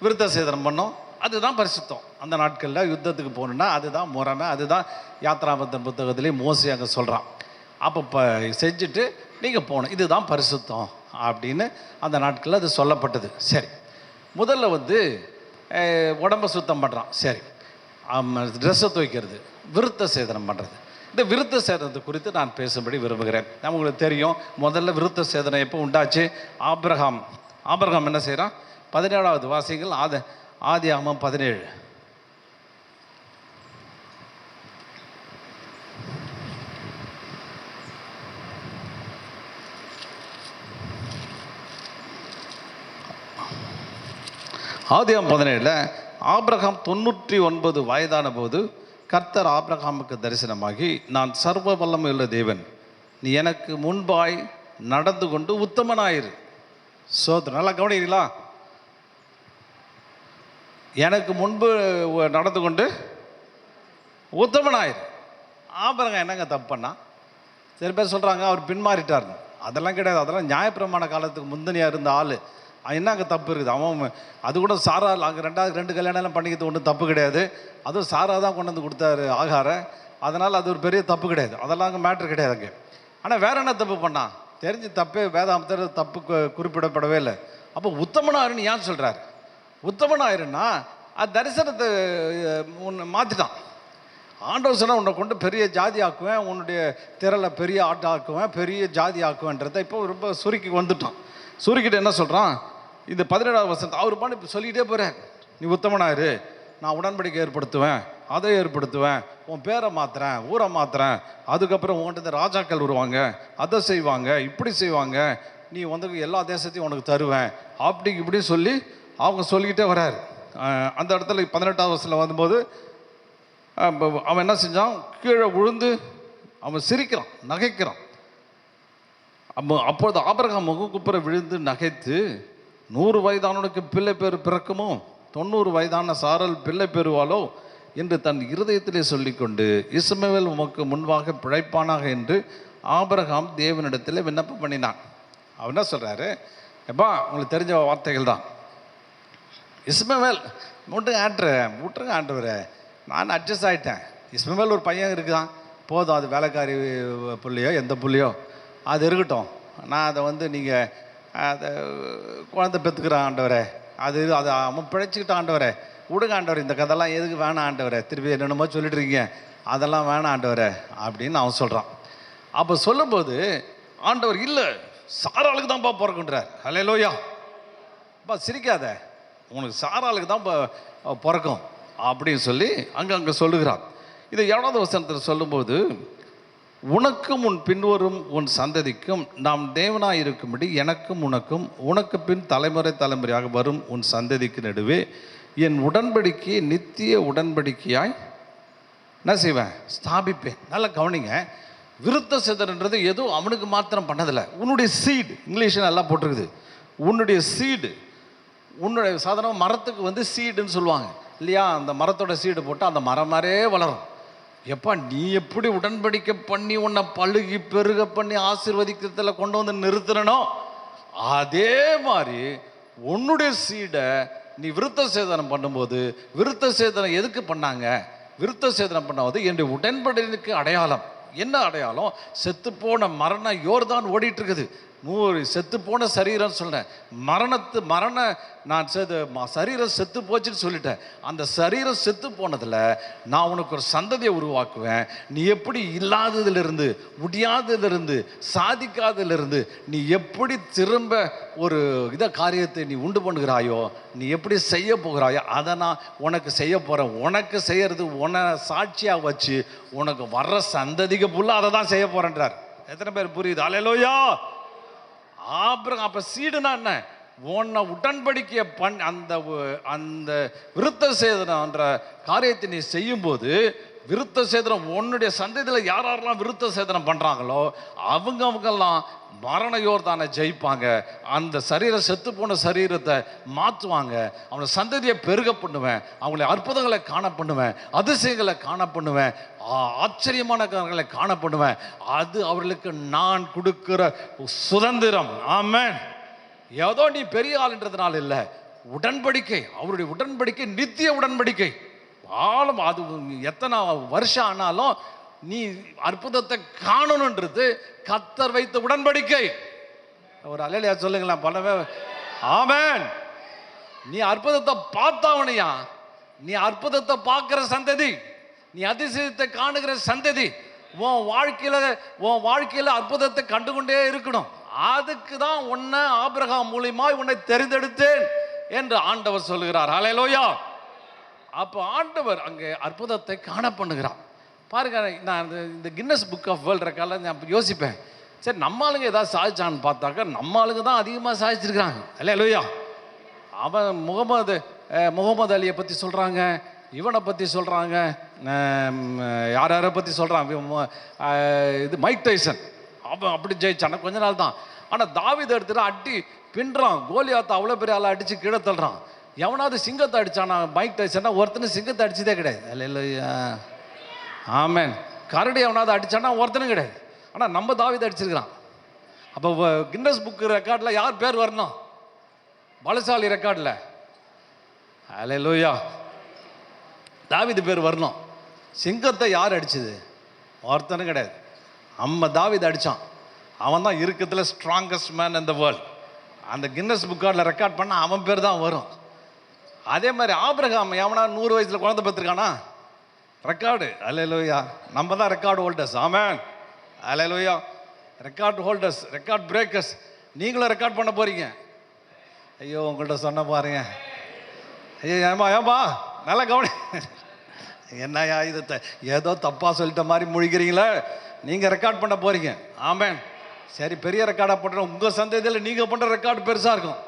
விருத்த சேதனம் பண்ணணும். அதுதான் பரிசுத்தம். அந்த நாட்களில் யுத்தத்துக்கு போகணுன்னா அதுதான் முறைமை. அதுதான் யாத்ராபத்தன் புத்தகத்திலே மோசே அங்கே சொல்கிறான். அப்போ செஞ்சுட்டு நீங்கள் போகணும், இதுதான் பரிசுத்தம் அப்படின்னு அந்த நாட்களில் அது சொல்லப்பட்டது. சரி, முதல்ல உடம்பை சுத்தம் பண்ணுறான். சரி, ட்ரெஸ்ஸை துவைக்கிறது, விருத்த சேதனம் பண்ணுறது. இந்த விருத்த சேதனத்தை குறித்து நான் பேசும்படி விரும்புகிறேன். உங்களுக்கு தெரியும், முதல்ல விருத்த சேதனம் எப்போ உண்டாச்சு? ஆபிரகாம் என்ன செய்கிறான்? 17வது வாசிகள் ஆதியாகமம் 17. ஆதியாகமம் 17 ஆபிரகாம் 99 வயதான போது கர்த்தர் ஆபிரகாமுக்கு தரிசனமாகி, நான் சர்வ வல்லமையுள்ள தேவன், நீ எனக்கு முன்பாய் நடந்து கொண்டு உத்தமனாயிரு. நல்லா கவனிக்கிறீங்களா? எனக்கு முன்பு நடந்து கொண்டு உத்தமனாயிரு. ஆபிரகாம் என்னங்க தப்பு பண்ணா? சில பேர் சொல்கிறாங்க அவர் பின்மாறிட்டார்னு. அதெல்லாம் கிடையாது. அதெல்லாம் நியாயப்பிரமாண காலத்துக்கு முந்தனியாக இருந்த ஆள். என்னங்க தப்பு இருக்குது? அவன் அது கூட சாரா அங்கே 2 கல்யாணம் பண்ணிக்கிறது ஒன்றும் தப்பு கிடையாது. அதுவும் சாரா தான் கொண்டு வந்து கொடுத்தாரு ஆகார. அதனால் அது ஒரு பெரிய தப்பு கிடையாது, அதெல்லாம் அங்கே மேட்ரு கிடையாது அங்கே. ஆனால் வேற என்ன தப்பு பண்ணான்? தெரிஞ்சு தப்பே வேதாந்தத்தில் தப்பு குறிப்பிடப்படவே இல்லை. அப்போ உத்தமனாயிருன்னு ஏன் சொல்கிறார்? உத்தமனாயிருன்னா அது தரிசனத்தை உன்னை மாற்றிட்டான். ஆண்டவர் சொன்னால் உன்னை கொண்டு பெரிய ஜாதி ஆக்குவேன், உன்னுடைய திரளை பெரிய ஆட்டை ஆக்குவேன், பெரிய ஜாதி ஆக்குவேன்றதை இப்போ ரொம்ப சுருக்கி வந்துட்டான். சுருக்கிட்டு என்ன சொல்கிறான்? இந்த 17வது வசனத்தை அவர் பாட்டு இப்போ சொல்லிக்கிட்டே போகிறேன். நீ உத்தமனாயிரு, நான் உடன்படிக்கை ஏற்படுத்துவேன், அதை ஏற்படுத்துவேன், உன் பேரை மாற்றுறேன், ஊரை மாற்றுறேன், அதுக்கப்புறம் உன்கிட்ட ராஜாக்கள் வருவாங்க, அதை செய்வாங்க, இப்படி செய்வாங்க, நீ வந்து எல்லா தேசத்தையும் உனக்கு தருவேன், அப்படி இப்படி சொல்லி அவங்க சொல்லிக்கிட்டே வர்றாரு. அந்த இடத்துல 18வது வசனம் வரும்போது அவன் என்ன செஞ்சான்? கீழே விழுந்து அவன் சிரிக்கிறான், நகைக்கிறான். அப்பொழுது ஆபிரகாம் முகங்குப்புற விழுந்து நகைத்து, 100 வயதானவனுக்கு பிள்ளை பேர் பிறக்குமோ, 90 வயதான சாரல் பிள்ளை பெறுவாளோ என்று தன் இருதயத்திலே சொல்லிக்கொண்டு, இஸ்மவேல் உமக்கு முன்பாக பிழைப்பானாக என்று ஆபிரகாம் தேவனிடத்தில் விண்ணப்பம் பண்ணினான். அவன் என்ன சொல்கிறாரு? எப்பா, உங்களுக்கு தெரிஞ்ச வார்த்தைகள் தான். இஸ்மவேல் விட்டுருங்க ஆண்டவரே, நான் அட்ஜஸ்ட் ஆகிட்டேன். இஸ்மவேல் ஒரு பையன் இருக்குதான், போதும், அது வேலைக்காரி புள்ளியோ எந்த புள்ளியோ அது இருக்கட்டும், நான் அதை வந்து நீங்கள் அதை குழந்தை பெற்றுக்கிறேன் ஆண்டவரே, அது அவன் பிழைச்சிக்கிட்டான் ஆண்டவரே, விடுங்க ஆண்டவர், இந்த கதைலாம் எதுக்கு வேணாம் ஆண்டவரே, திருப்பி என்னென்னமோ சொல்லிட்டு இருக்கீங்க, அதெல்லாம் வேணாம் ஆண்டவரே அப்படின்னு அவன் சொல்கிறான். அப்போ சொல்லும்போது ஆண்டவர் இல்லை, சாராளுக்கு தான்ப்பா பிறக்குன்றார். ஹல்லேலூயா. அப்பா சிரிக்காத, உனக்கு சாராளுக்கு தான் பிறக்கும் அப்படின்னு சொல்லி அங்கே சொல்லுகிறான். இதை 7வது வசனத்தில் சொல்லும்போது, உனக்கும் உன் பின்வரும் உன் சந்ததிக்கும் நாம் தேவனாய் இருக்கும்படி எனக்கும் உனக்கும் உனக்கு பின் தலைமுறை தலைமுறையாக வரும் உன் சந்ததிக்கு நடுவே என் உடன்படிக்கையை நித்திய உடன்படிக்கையாய் என்ன செய்வேன்? ஸ்தாபிப்பேன். நல்லா கவனிங்க, விருத்த சேதனன்றது எதுவும் அவனுக்கு மாத்திரம் பண்ணதில்லை, உன்னுடைய சீடு, இங்கிலீஷில் நல்லா போட்டிருக்குது, உன்னுடைய சீடு. உன்னுடைய சாதாரண மரத்துக்கு வந்து சீடுன்னு சொல்லுவாங்க இல்லையா? அந்த மரத்தோட சீடு போட்டால் அந்த மரம் மாதிரியே வளரும். எப்பா, நீ எப்படி உடன்படிக்கை பண்ணி உன்னை பழுகி பெருக பண்ணி ஆசீர்வதிக்கிறதுல கொண்டு வந்து நிறுத்துறனோ, அதே மாதிரி உன்னுடைய சீடை நீ விருத்த சேதனம் பண்ணும்போது, விருத்த சேதனம் எதுக்கு பண்ணாங்க? விருத்த சேதனம் பண்ணாவது என்னுடைய உடன்படிக்கைக்கு அடையாளம். என்ன அடையாளம்? செத்துப்போன மரண யோர்தான் ஓடிட்டு இருக்குது. செத்துப்போன சரீரம் சொல்கிறேன், மரண நான் சரீரம் செத்து போச்சுன்னு சொல்லிட்டேன். அந்த சரீரம் செத்து போனதில் நான் உனக்கு ஒரு சந்ததியை உருவாக்குவேன். நீ எப்படி இல்லாததிலிருந்து, முடியாததிலிருந்து, சாதிக்காததிலிருந்து நீ எப்படி திரும்ப ஒரு காரியத்தை நீ உண்டு பண்ணுகிறாயோ, நீ எப்படி செய்ய போகிறாயோ அதை நான் உனக்கு செய்ய போகிறேன். உனக்கு செய்யறது உன்னை சாட்சியாக வச்சு உனக்கு வர்ற சந்ததிக்கு ஃபுல்லாக அதை தான் செய்ய போகிறேன்றார். எத்தனை பேர் புரியுது? அல்லேலூயா. அப்ப சீடுனா என்ன? உன்னை உடன்படிக்கைய அந்த விருத்த சேதனம்ன்ற காரியத்தை நீ செய்யும்போது, விருத்த சேதனம் உன்னுடைய சந்ததியில் யாரெல்லாம் விருத்த சேதனம் பண்ணுறாங்களோ அவங்கெல்லாம் மரண யோர்தானை ஜெயிப்பாங்க. அந்த சரீரம் செத்து போன சரீரத்தை மாற்றுவாங்க. அவனை சந்ததியை பெருக பண்ணுவேன், அவங்களை அற்புதங்களை காண பண்ணுவேன், அதிசயங்களை காண பண்ணுவேன், ஆச்சரியமான காரியங்களை காண பண்ணுவேன். அது அவர்களுக்கு நான் கொடுக்கிற சுதந்திரம். ஆமென். ஏதோ நீ பெரிய ஆளுன்றதுனால இல்லை, உடன்படிக்கை, அவருடைய உடன்படிக்கை நித்திய உடன்படிக்கை. ஆளும் அது எத்தனை வருஷம் ஆனாலும் நீ அற்புதத்தை காணணுன்றது கர்த்தர் வைத்த உடன்படிக்கை. ஒரு அல்லேலூயா சொல்லுங்களா பலவே. ஆமென். நீ அற்புதத்தை பார்த்தாவனையா, நீ அற்புதத்தை பார்க்கிற சந்ததி, நீ அதிசயத்தை காணுகிற சந்ததி, உன் வாழ்க்கையில அற்புதத்தை கண்டுகொண்டே இருக்கணும். அதுக்கு தான் உன்னை ஆபிரகாம் மூலியமாய் உன்னை தெரிந்தெடுத்தேன் என்று ஆண்டவர் சொல்லுகிறார். ஹல்லேலூயா. அப்போ ஆண்டவர் அங்கே அற்புதத்தை காண பண்ணுகிறார். பாருங்க, நான் இந்த கின்னஸ் புக் ஆஃப் வேர்ல்ட் ரெக்கார்டில் நான் யோசிப்பேன், சரி நம்ம ஆளுங்க ஏதாவது சாதிச்சான்னு பார்த்தாக்க நம்ம ஆளுங்க தான் அதிகமாக சாதிச்சிருக்கிறாங்க. அல்லேலூயா. அவன் முகமது அலியை பற்றி சொல்கிறாங்க, இவனை பற்றி சொல்கிறாங்க, யாரை பற்றி சொல்கிறான், இது மைக் டைசன், அவன் அப்படி ஜெயிச்சான கொஞ்ச நாள் தான். ஆனால் தாவீதை எடுத்துட்டு அடி பின்றான், கோலியாத்தை அவ்வளோ பெரிய ஆளை அடித்து கீழே தள்ளுறான். எவனாவது சிங்கத்தை அடித்தானா? மைக் டைசன்னா ஒருத்தனும் சிங்கத்தை அடிச்சதே கிடையாது. அல்லேலூயா. ஆமென். கரடி எவனாவது அடித்தானா? ஒருத்தனும் கிடையாது. ஆனால் நம்ம தாவீதை அடிச்சிருக்கிறான். அப்போ கின்னஸ் புக் ரெக்கார்டில் யார் பேர் வரணும்? பலசாலி ரெக்கார்டில். அல்லேலூயா. தாவீது பேர் வரணும். சிங்கத்தை யார் அடிச்சது? ஒருத்தனும் கிடையாது. தாவீது அடித்தான். அவன் தான் இருக்கிறதுல strongest man in the world. அந்த கின்னஸ் புக்கார்டில் ரெக்கார்ட் பண்ண அவன் பேர் தான் வரும். அதே மாதிரி ஆபிரகாம் எவனா 100 வயசில் குழந்தை பெற்றிருக்கானா? ரெக்கார்டு. அல்லேலூயா. நம்ம தான் ரெக்கார்டு ஹோல்டர்ஸ். ஆமென். அல்லேலூயா. Record holders, record breakers. நீங்களும் ரெக்கார்ட் பண்ண போறீங்க. ஐயோ, உங்கள்கிட்ட சொன்ன பாருங்க. ஐயோ, ஏமா நல்லா கவனி. என்னையா இது ஏதோ தப்பாக சொல்லிட்ட மாதிரி முழிக்கிறீங்களே. நீங்கள் ரெக்கார்ட் பண்ண போகிறீங்க. ஆமென். சரி, பெரிய ரெக்கார்டாக பண்ணுற உங்கள் சந்ததியில் நீங்கள் பண்ணுற ரெக்கார்டு பெருசாக இருக்கும்.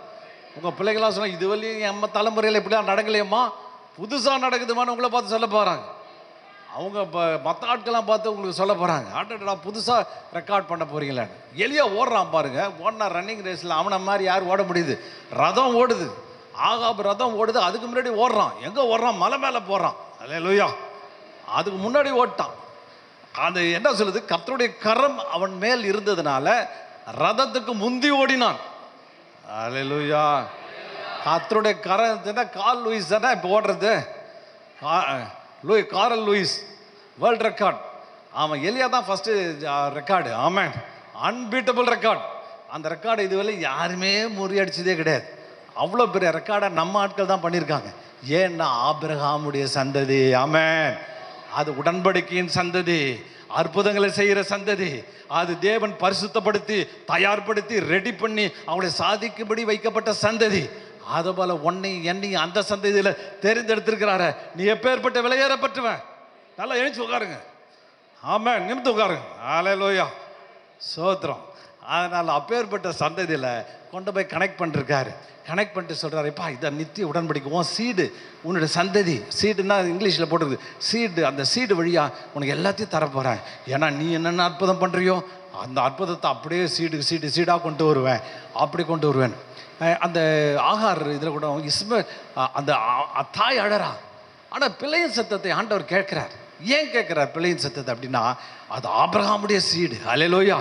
உங்கள் பிள்ளைகளாம் சொன்னால் இது வரையும் நம்ம தலைமுறையில் இப்படிலாம் நடக்கலையம்மா, புதுசாக நடக்குதுமான்னு உங்களை பார்த்து சொல்ல போகிறாங்க. அவங்க இப்போ மற்ற ஆட்கள்லாம் பார்த்து உங்களுக்கு சொல்ல போகிறாங்க, ஆட்டா புதுசாக ரெக்கார்ட் பண்ண போகிறீங்களான்னு. எலியா ஓடுறான் பாருங்க. ஓடினா ரன்னிங் ரேஸில் அவனை மாதிரி யார் ஓட முடியுது? ரதம் ஓடுது. ஆகாப் ரதம் ஓடுது. அதுக்கு முன்னாடி ஓடுறான். எங்கே ஓடுறான்? மலை மேலே போடுறான். அல்லேலூயா. அதுக்கு முன்னாடி ஓட்டான். அது என்ன சொல்லுது? கர்த்தருடைய கரம் அவன் மேல் இருந்ததுனால ரதத்துக்கு முந்தி ஓடினான். அல்லேலூயா. கர்த்தருடைய கரம். கால் லூயிஸ் தானே இப்போ ஓடுறது. Carl Lewis world record. அவன் எலியா தான் ஃபஸ்ட்டு ரெக்கார்டு. ஆமென். Unbeatable record. அந்த ரெக்கார்டு இதுவரை யாருமே முறியடிச்சதே கிடையாது. அவ்வளோ பெரிய ரெக்கார்டை நம்ம ஆட்கள் தான் பண்ணியிருக்காங்க. ஏன்னா ஆபிரகாமுடைய சந்ததி. ஆமென். அது உடன்படிக்கையின் சந்ததி, அற்புதங்களை செய்கிற சந்ததி. அது தேவன் பரிசுத்தப்படுத்தி தயார்படுத்தி ரெடி பண்ணி அவங்களை சாதிக்கும்படி வைக்கப்பட்ட சந்ததி. அதுபோல உன்னை என்னை அந்த சந்ததியில் தெரிந்தெடுத்திருக்கிறாரு. நீ எப்பேற்பட்ட விலையேறப்பட்டுவன். நல்லா எழுந்து உட்காருங்க. ஆமென். நிமித்து உட்காருங்க. அல்லேலூயா. சோத்திரம். அதனால் அப்பேற்பட்ட சந்ததியில் கொண்டு போய் கனெக்ட் பண்ணிருக்காரு. கனெக்ட் பண்ணிட்டு சொல்கிறாரு, இப்பா இதை நித்திய உடன்படிக்கை உன் சீடு, உன்னோட சந்ததி. சீடுன்னா இங்கிலீஷில் போட்டுருக்குது சீடு. அந்த சீடு வழியாக உனக்கு எல்லாத்தையும் தரப்போகிறேன். ஏன்னா நீ என்னென்ன அற்புதம் பண்ணுறியோ அந்த அற்புதத்தை அப்படியே சீடாக கொண்டு வருவேன். அப்படி கொண்டு வருவேன். அந்த ஆகார் இதில் கூட அந்த தாய் அழறா. ஆனால் பிள்ளையின் சத்தத்தை ஆண்டவர் கேட்குறார். ஏன் கேட்குறார் பிள்ளையின் சத்தத்தை அப்படின்னா, அது ஆபிரகாமுடைய சீடு. அல்லேலூயா.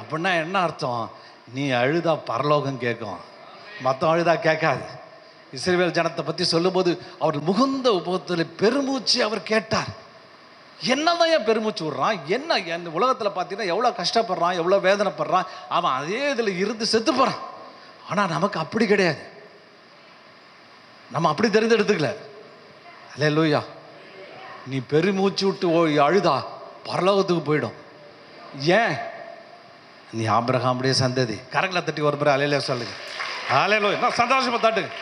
அப்படின்னா என்ன அர்த்தம்? நீ அழுதா பரலோகம் கேட்கும், மற்ற அழுதா கேட்காது. இஸ்ரவேல் ஜனத்தை பற்றி சொல்லும்போது அவர் முகுந்த உபத்தில் பெருமூச்சு அவர் கேட்டார். என்னதான் ஏன் பெருமூச்சு விடுறான்? என்ன உலகத்தில் பார்த்தீங்கன்னா எவ்வளோ கஷ்டப்படுறான், எவ்வளோ வேதனைப்படுறான். அவன் அதே இதில் இருந்து செத்து போகிறான். ஆனால் நமக்கு அப்படி கிடையாது. நம்ம அப்படி தெரிந்தெடுத்துக்கல. அல்லேலூயா. நீ பெருமூச்சு விட்டு அழுதா பரலோகத்துக்கு போயிடும். ஏன்? நீ ஆபிரகாமுடைய சந்ததி. கரங்களை தட்டி ஒரு முறை அல்லேலூயா சொல்லுங்க. அல்லேலூயா. நான் சந்தோஷமா தட்டுங்க.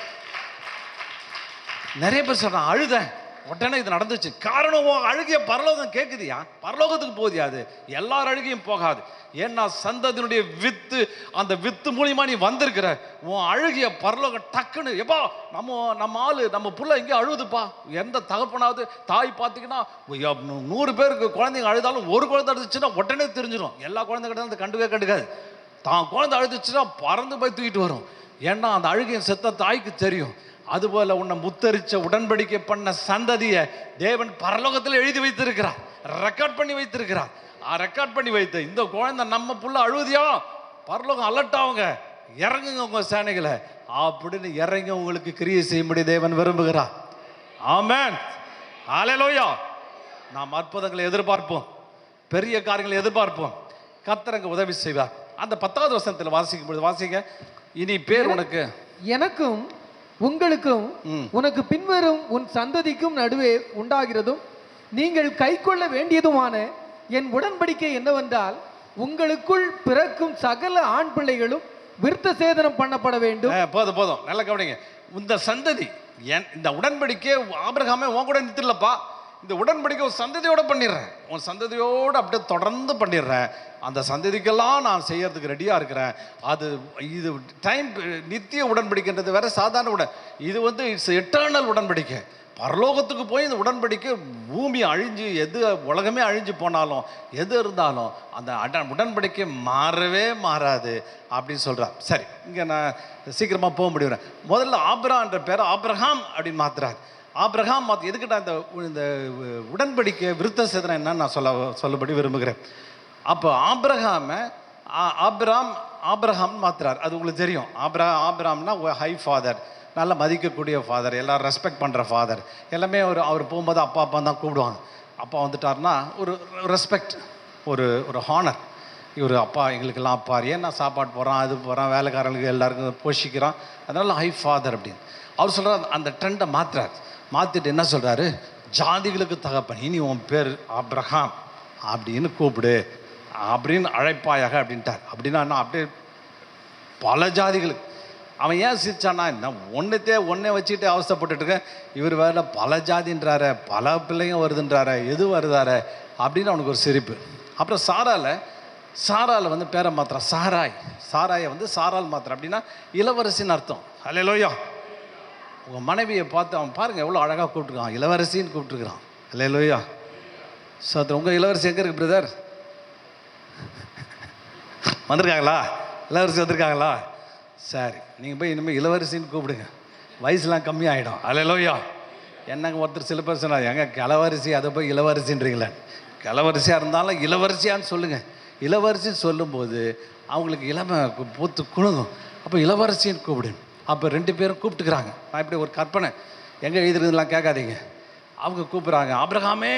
நிறைய பேர் சொல்றான் அழுதேன் உடனே இது நடந்துச்சு. காரணம் அழுகிய பரலோகம் கேட்குதியா? பரலோகத்துக்கு போதியா? அது எல்லார் அழுகையும் போகாது. ஏன்னா சந்ததியினுடைய வித்து, அந்த வித்து மூலியமா நீ வந்திருக்கிற. உன் அழுகிய பரலோகம் டக்குன்னு எப்பா நம்ம ஆளு நம்ம புள்ள இங்கே அழுதுப்பா. எந்த தகப்பனாவது தாய் பார்த்தீங்கன்னா 100 பேருக்கு குழந்தைங்க அழுதாலும் ஒரு குழந்தை அழுதுச்சுன்னா உடனே தெரிஞ்சிடும். எல்லா குழந்தைகிட்ட கண்டுவே கண்டுக்காது. தான் குழந்தை அழுதுச்சுன்னா பறந்து போய் தூக்கிட்டு வரும். ஏன்னா அந்த அழுகையின் செத்த தாய்க்கு தெரியும். அதுபோல உன்னை முத்தரிச்ச உடன்படிக்கை பண்ண சந்ததியை தேவன் பரலோகத்தில் எழுதி வைத்திருக்கிறார், ரெக்கார்ட் பண்ணி வைத்திருக்கிறார். ரெக்கார்ட் பண்ணி வைத்த இந்த குழந்தை நம்ம புள்ள அழுதியா, பரலோகம் அலர்ட்டாவுங்க, இறங்குங்க உங்க சேனைகளை அப்படின்னு இறங்கி உங்களுக்கு கிரியை செய்யும்படி தேவன் விரும்புகிறார். ஆமென். ஹல்லேலூயா. நாம் அற்புதங்களை எதிர்பார்ப்போம், பெரிய காரியங்களை எதிர்பார்ப்போம். கர்த்தர் உதவி செய்வார். அந்த 10வது வசனத்தில் வாசிக்கும் பொழுது வாசிங்க. இனி பேர் உனக்கு எனக்கும் உங்களுக்கும் உனக்கு பின்வரும் உன் சந்ததிக்கும் நடுவே உண்டாகிறதும் நீங்கள் கைக்கொள்ள வேண்டியதுமான என் உடன்படிக்கை என்னவென்றால், உங்களுக்குள் பிறக்கும் சகல ஆண் பிள்ளைகளும் விருத்த சேதனம் பண்ணப்பட வேண்டும். போதும் நல்லா கவனிங்க. இந்த சந்ததி இந்த உடன்படிக்கை ஆபிரகாமே உன் கூட நிறுத்தலப்பா. இந்த உடன்படிக்கை ஒரு சந்ததியோட பண்ணிடுறேன், உன் சந்ததியோடு அப்படியே தொடர்ந்து பண்ணிடுறேன். அந்த சந்ததிக்கெல்லாம் நான் செய்யறதுக்கு ரெடியாக இருக்கிறேன். இது டைம் நித்திய உடன்படிக்கைன்றது வேற, சாதாரண இது இட்ஸ் எட்டர்னல் உடன்படிக்கை. பரலோகத்துக்கு போய் இந்த உடன்படிக்கை பூமி அழிஞ்சு உலகமே அழிஞ்சு போனாலும் எது இருந்தாலும் அந்த உடன்படிக்கை மாறவே மாறாது அப்படின்னு சொல்கிறார். சரி, இங்கே நான் சீக்கிரமாக போக முடியும். முதல்ல ஆபிரகாம்ன்ற பேரை ஆபிரகாம் அப்படின்னு மாத்துறாரு. ஆபிரகாம் எதுக்கிட்ட இந்த உடன்படிக்கை விருத்த சேதனம் என்னன்னு நான் சொல்லபடி விரும்புகிறேன். அப்போ ஆபிரகாம் மாத்துறார். அது உங்களுக்கு தெரியும். ஆபிரகாம்னா ஹை ஃபாதர், நல்லா மதிக்கக்கூடிய ஃபாதர், எல்லாரும் ரெஸ்பெக்ட் பண்ணுற ஃபாதர். எல்லாமே அவர் போகும்போது அப்பா தான் கூப்பிடுவாங்க. அப்பா வந்துட்டார்னா ஒரு ரெஸ்பெக்ட், ஒரு ஒரு ஹானர். இவர் அப்பா எங்களுக்கெல்லாம் அப்பா, ஏன் நான் சாப்பாடு போகிறான், அது போகிறான், வேலைக்காரங்களுக்கு எல்லாருக்கும் போஷிக்கிறான், அதனால ஹை ஃபாதர் அப்படின்னு அவர் சொல்கிறார். அந்த ட்ரெண்டை மாற்றுறார். மாற்றிட்டு என்ன சொல்கிறாரு, ஜாதிகளுக்கு தகப்பன், இனி உன் பேர் ஆபிரகாம் அப்படின்னு கூப்பிடு அப்படின்னு அழைப்பாயாக அப்படின்ட்டார். அப்படின்னா நான் அப்படியே பல ஜாதிகளுக்கு. அவன் ஏன் சிரிச்சானா, நான் ஒன்றே வச்சுக்கிட்டு அவஸ்தைப்பட்டுருக்கேன், இவர் வேறு பல ஜாதின்றார, பல பிள்ளைங்க வருதுன்றார, எது வருதார அப்படின்னு அவனுக்கு ஒரு சிரிப்பு. அப்புறம் சாரால வந்து பேரை மாத்திரம் சாராயை வந்து சாரால் மாத்திரம், அப்படின்னா இளவரசின்னு அர்த்தம். அல்லேலூயா. உங்கள் மனைவியை பார்த்து அவன் பாருங்கள் எவ்வளோ அழகாக கூப்பிட்டுருக்கான், இளவரசின்னு கூப்பிட்டுருக்குறான். அல்லேலூயா. சோத்திரம். உங்கள் இளவரசி எங்கே இருக்கு பிரதர்? வந்திருக்காங்களா? இளவரசி வந்திருக்காங்களா? சரி, நீங்கள் போய் இனிமேல் இளவரசின்னு கூப்பிடுங்க, வயசுலாம் கம்மியாகிடும். அல்லேலூயா. என்னங்க ஒருத்தர் சில பேர் சொன்னார், எங்க கிளவரசி அதை போய் இளவரசின்றீங்களே, கிளவரசியாக இருந்தாலும் இளவரசியான்னு சொல்லுங்கள். இளவரசின்னு சொல்லும்போது அவங்களுக்கு இளமை பூத்து குணுங்கும். அப்போ இளவரசின்னு கூப்பிடு. அப்போ 2 பேரும் கூப்பிட்டுக்கிறாங்க. நான் இப்படி ஒரு கற்பனை, எங்கே எழுதுறதுலாம் கேட்காதீங்க. அவங்க கூப்பிட்றாங்க, ஆபிரகாமே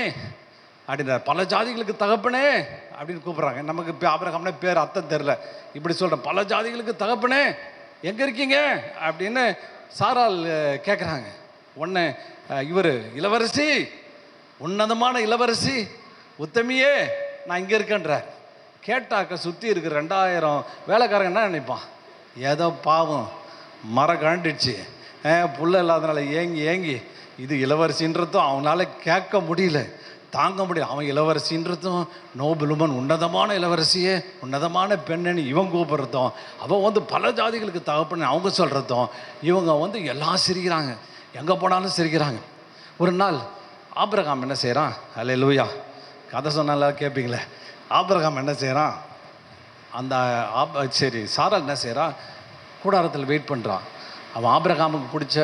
அப்படின்றார். பல ஜாதிகளுக்கு தகப்பனே அப்படின்னு கூப்பிட்றாங்க. நமக்கு இப்போ ஆபிரகாம்னே பேர் அர்த்தம் தெரில, இப்படி சொல்கிறேன், பல ஜாதிகளுக்கு தகப்பனே எங்கே இருக்கீங்க அப்படின்னு சாரால் கேட்குறாங்க. உடனே இவர், இளவரசி, உன்னதமான இளவரசி, உத்தமியே, நான் இங்கே இருக்கேன்றார். கேட்டாக்க சுற்றி இருக்கிற 2000 வேலைக்காரங்க என்ன நினைப்பான், ஏதோ பாவம் மரம் கழண்டுடுச்சு, புள்ள இல்லாதனால ஏங்கி இது இளவரசின்றதும் அவனால் கேட்க முடியல, தாங்க முடியல. அவன் இளவரசின்றதும் நோபலுமன், உன்னதமான இளவரசியே, உன்னதமான பெண்ணு இவன் கூப்பிட்றதும், அவன் வந்து பல ஜாதிகளுக்கு தகப்பன்னு அவங்க சொல்கிறதும், இவங்க வந்து எல்லாம் சிரிக்கிறாங்க, எங்கே போனாலும் சிரிக்கிறாங்க. ஒரு நாள் ஆபிரகாம் என்ன செய்கிறான், அல்லேலூயா, கதை சொன்னாலும் கேட்பீங்களே. ஆபிரகாம் என்ன செய்கிறான், அந்த சரி சாரால் என்ன செய்கிறான், கூடாரத்தில் வெயிட் பண்ணுறான். அவன் ஆபிரகாமுக்கு பிடிச்ச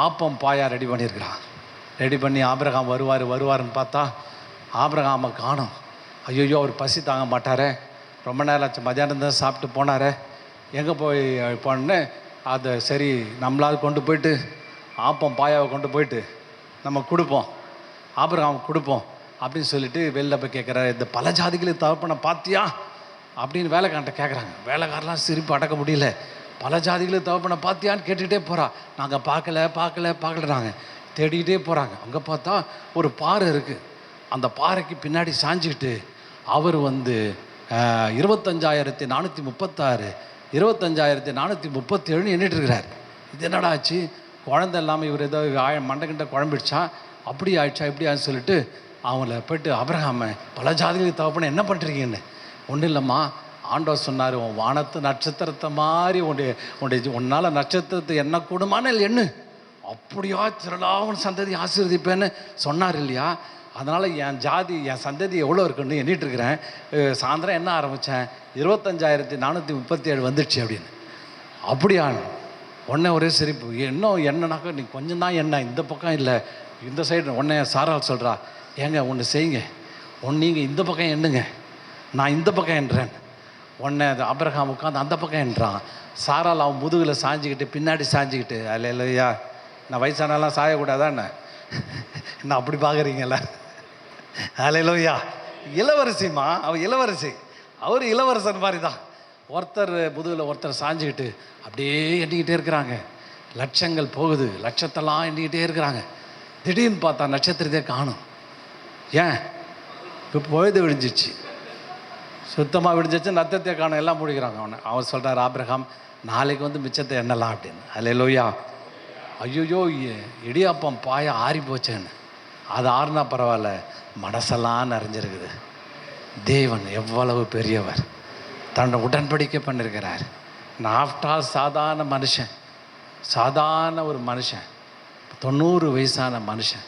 ஆப்பம் பாயா ரெடி பண்ணியிருக்கிறான். ரெடி பண்ணி ஆபிரகாம் வருவாருன்னு பார்த்தா ஆபிரகாமை காணோம். ஐயோ, அவர் பசி தாங்க மாட்டாரே, ரொம்ப நேரம் ஆச்சு, மத்தியானம் தான் சாப்பிட்டு போனாரே, எங்கே போய் போனேன்னு அதை சரி நம்மளால் கொண்டு போயிட்டு ஆப்பம் பாயாவை கொண்டு போயிட்டு நம்ம கொடுப்போம், ஆபிரகாம் கொடுப்போம் அப்படின்னு சொல்லிட்டு வெளில போய் கேட்குறாரு. இந்த பல ஜாதிகளுக்கு தகப்பனை பார்த்தியா அப்படின்னு வேலைக்காரன்ட்ட கேட்குறாங்க. வேலைக்காரெலாம் சிரிப்பு அடக்க முடியல. பல ஜாதிகளுக்கு தகப்பனை பார்த்தியான்னு கேட்டுக்கிட்டே போகிறா. நாங்கள் பார்க்கலறாங்க. தேடிக்கிட்டே போகிறாங்க. அங்கே பார்த்தா ஒரு பாறை இருக்குது. அந்த பாறைக்கு பின்னாடி சாஞ்சிக்கிட்டு அவர் வந்து 25,436 25,437 எண்ணிட்டு இருக்கிறார். இது என்னடா ஆச்சு, குழந்தை இல்லாமல் இவர் ஏதோ மண்டைக்கிட்ட குழம்பிடுச்சா, அப்படி ஆயிடுச்சா இப்படி ஆச்சு சொல்லிட்டு அவங்கள போய்ட்டு, ஆபிரகாமை பல ஜாதிகளுக்கு தகப்பனை என்ன பண்ணுறீங்கன்னு. ஒன்றும் இல்லைம்மா, ஆண்டவர் சொன்னார், உன் வானத்து நட்சத்திரத்தை மாதிரி உன்னால் நட்சத்திரத்தை என்ன கூடுமான எண்ணு, அப்படியா திரளாவும் சந்ததி ஆசீர்வதிப்பேன்னு சொன்னார் இல்லையா. அதனால் என் ஜாதி என் சந்ததி எவ்வளோ இருக்குன்னு எண்ணிட்டு இருக்கிறேன். சாயந்தரம் என்ன ஆரம்பித்தேன், 25,437 வந்துடுச்சு அப்படின்னு. அப்படியா? உடனே ஒரே சிரிப்பு. இன்னும் என்னன்னாக்கா, நீ கொஞ்சம் தான் என்ன, இந்த பக்கம் இல்லை இந்த சைடு. உடனே சாரால் சொல்கிறா, ஏங்க ஒன்று செய்யுங்க, நீங்கள் இந்த பக்கம் எண்ணுங்க, நான் இந்த பக்கம் எண்ணுறேன். உடனே அது ஆபிரகாம் உட்காந்து அந்த பக்கம் எண்ணுறான். சாரால் அவன் முதுகில் சாஞ்சிக்கிட்டு பின்னாடி சாஞ்சிக்கிட்டு, அல்லேலூயா, நான் வயசானாலாம் சாயக்கூடாதான்னு என்ன அப்படி பார்க்குறீங்கள, அல்லேலூயா. இளவரசிம்மா, அவள் இளவரசி, அவர் இளவரசன் மாதிரி தான். ஒருத்தர் முதுகில் ஒருத்தர் சாஞ்சிக்கிட்டு அப்படியே எண்ணிக்கிட்டே இருக்கிறாங்க. லட்சங்கள் போகுது, லட்சத்தெல்லாம் எண்ணிக்கிட்டே இருக்கிறாங்க. திடீர்னு பார்த்தா நட்சத்திரத்தையே காணும். ஏன், இப்போ பொழுது விடிஞ்சிச்சு, சுத்தமாக விடிஞ்சிச்சு, நட்சத்திரத்தை காணும், எல்லாம் முடிக்கிறாங்க. அவர் சொல்கிறார், ஆபிரகாம் நாளைக்கு வந்து மிச்சத்தை எண்ணலாம் அப்படின்னு. அல்லேலூயா. ஐயோ, இடியாப்பம் பாயா ஆறி போச்சேன்னு. அது ஆறுனா பரவாயில்ல, மனசெல்லாம் நிறைஞ்சிருக்குது. தேவன் எவ்வளவு பெரியவர், தன்னை உடன்படிக்கை பண்ணியிருக்கிறார். நாஃப்டா சாதாரண மனுஷன், சாதாரண ஒரு மனுஷன், 90 வயசான மனுஷன்,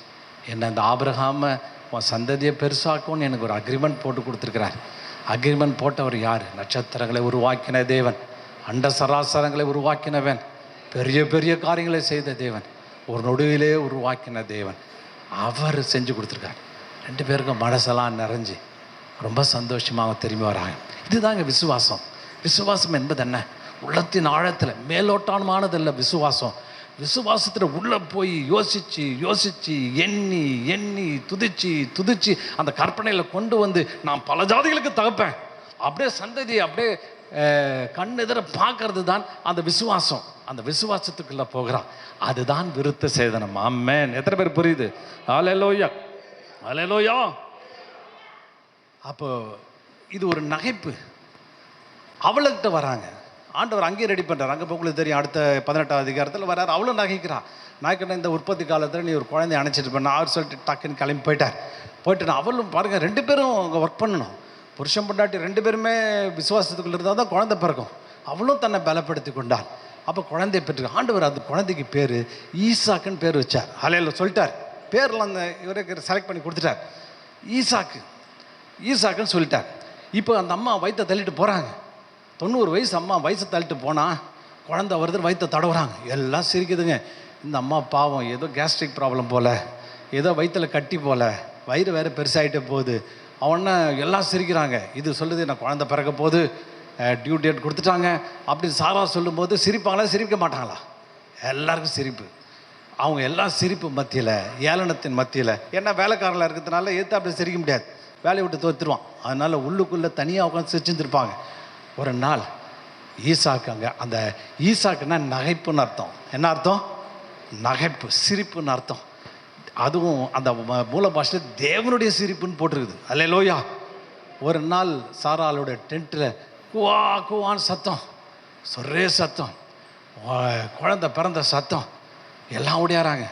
என்னை அந்த ஆபிரகாமை உன் சந்ததியை பெருசாக்கும்னு எனக்கு ஒரு அக்ரிமெண்ட் போட்டு கொடுத்துருக்கிறார். அக்ரிமெண்ட் போட்டவர் யார்? நட்சத்திரங்களை உருவாக்கின தேவன், அண்ட சராசரங்களை உருவாக்கினவன், பெரிய பெரிய காரியங்களை செய்த தேவன், ஒரு நொடியிலே உருவாக்கின தேவன். அவர் செஞ்சு கொடுத்துருக்கார். 2 பேருக்கும் மனசெல்லாம் நிறைஞ்சு ரொம்ப சந்தோஷமாக திரும்பி வராங்க. இதுதாங்க விசுவாசம். விசுவாசம் என்பது என்ன? உள்ளத்தின் ஆழத்தில், மேலோட்டமானதல்ல விசுவாசம். விசுவாசத்தில் உள்ளே போய் யோசித்து எண்ணி எண்ணி துதிச்சு அந்த கற்பனையில் கொண்டு வந்து நான் பல ஜாதிகளுக்கு தகப்பேன் அப்படியே சந்ததியை அப்படியே கண் எதிர பார்க்கறது தான் அந்த விசுவாசம். அந்த விசுவாசத்துக்குள்ளே போகிறான். அதுதான் விருத்த சேதனம். ஆமென். எத்தனை பேர் புரியுது? ஹல்லேலூயா, ஹல்லேலூயா. அப்போ இது ஒரு நகைப்பு. அவளுக்கிட்ட வராங்க, ஆண்டவர் அங்கேயே ரெடி பண்ணுறார். அங்கே உங்களுக்கு தெரியும், அடுத்த 18ஆம் அதிகாரத்தில் வர்றார். அவளும் நகைக்கிறான். நகைக்கிட்ட இந்த உற்பத்தி காலத்தில் நீ ஒரு குழந்தைய அணைச்சிட்டு பண்ண அவர் சொல்லிட்டு டக்குன்னு கிளம்பி போயிட்டு அவளும் பாருங்கள், 2 பேரும் அங்கே ஒர்க் பண்ணணும். புருஷன் பொண்டாட்டி 2 பேருமே விசுவாசத்துக்குள்ள இருந்தால் தான் குழந்தை பிறக்கும். அவளும் தன்னை பலப்படுத்தி கொண்டாள். அப்போ குழந்தைய பெற்று ஆண்டவர் அந்த குழந்தைக்கு பேர் ஈசாக்குன்னு பேர் வச்சார். ஹல்லேலூயா சொல்லிட்டார். பேரில் அந்த இவருக்கு செலக்ட் பண்ணி கொடுத்துட்டார். ஈசாக்குன்னு சொல்லிட்டார். இப்போ அந்த அம்மா வயிற்றை தள்ளிட்டு போகிறாங்க. 90 வயசு அம்மா வயசை தள்ளிட்டு போனால் குழந்தை வருது, வயிற்றை தடவுறாங்க. எல்லாம் சிரிக்குதுங்க. இந்த அம்மா பாவம், ஏதோ கேஸ்ட்ரிக் ப்ராப்ளம் போல், ஏதோ வயிற்றில் கட்டி போல், வயிறு வேறு பெருசாகிட்டே போகுது. அவனை எல்லாம் சிரிக்கிறாங்க. இது சொல்லுது நான் குழந்தை பிறக்க போது, டியூ டேட் கொடுத்துட்டாங்க அப்படின்னு சாரா சொல்லும்போது சிரிப்பாங்களா சிரிக்க மாட்டாங்களா? எல்லாருக்கும் சிரிப்பு. அவங்க எல்லாம் சிரிப்பு மத்தியில், ஏளனத்தின் மத்தியில். ஏன்னா வேலைக்காரலாக இருக்கிறதுனால ஏற்று அப்படி சிரிக்க முடியாது, வேலையை விட்டு தோற்றுருவான். அதனால் உள்ளுக்குள்ளே தனியாக உட்காந்து சிரிச்சுருப்பாங்க. ஒரு நாள் ஈசாக்கு அங்கே, அந்த ஈசாக்குன்னா நகைப்புன்னு அர்த்தம். என்ன அர்த்தம்? நகைப்பு, சிரிப்புன்னு அர்த்தம். அதுவும் அந்த மூல பாஷையில் தேவனுடைய சிரிப்புன்னு போட்டிருக்குது. அல்லேலூயா. ஒரு நாள் சாராளோட டென்ட்டில் குவா குவான்னு சத்தம், சொரே சத்தம், குழந்தை பிறந்த சத்தம். எல்லாம் ஓடியாராங்க.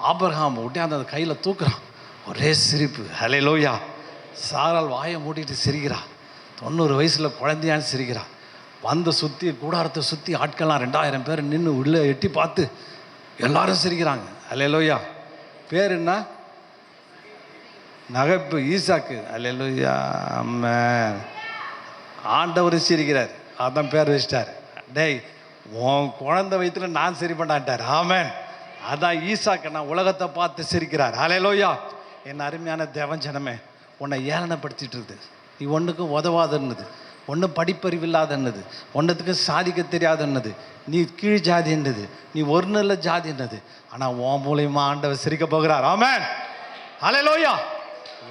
ஆபிரகாம் ஓடியாந்து அந்த கையில் தூக்குறான். ஒரே சிரிப்பு. அல்லேலூயா. சாராள் வாயை மூடிட்டு சிரிக்கிறா. 90 வயசில் குழந்தையான்னு சிரிக்கிறா. வந்து சுற்றி கூடாரத்தை சுற்றி ஆட்கள்லாம் 2000 பேர் நின்று உள்ளே எட்டி பார்த்து எல்லாரும் சிரிக்கிறாங்க. அல்லேலூயா. பேர் என்ன? நகைப்பு, ஈசாக்கு. அல்லேலூயா. ஆமென். ஆண்டவர் சிரிக்கிறார், அதான் பேர் வச்சிட்டார். டேய், உன் குழந்தை வயிற்றுல நான் சரி பண்ணான்ட்டார். ஆமென். அதான் ஈசாக்கு நான் உலகத்தை பார்த்து சிரிக்கிறார். அல்லேலூயா. என் அருமையான தேவன் ஜனமே, உன்னை ஏளனப்படுத்திட்டு இருக்குது. நீ ஒன்றுக்கும் உதவாதன்னது, ஒன்றும் படிப்பறிவு இல்லாதன்னது, ஒன்றத்துக்கும் சாதிக்க தெரியாதன்னது, நீ கீழ் ஜாதி என்னது, நீ ஒரு நல்ல ஜாதி என்னது. ஆனால் உன் மூலியமா ஆண்டவர் சிரிக்க போகிறார். ஆமென். ஹல்லேலூயா.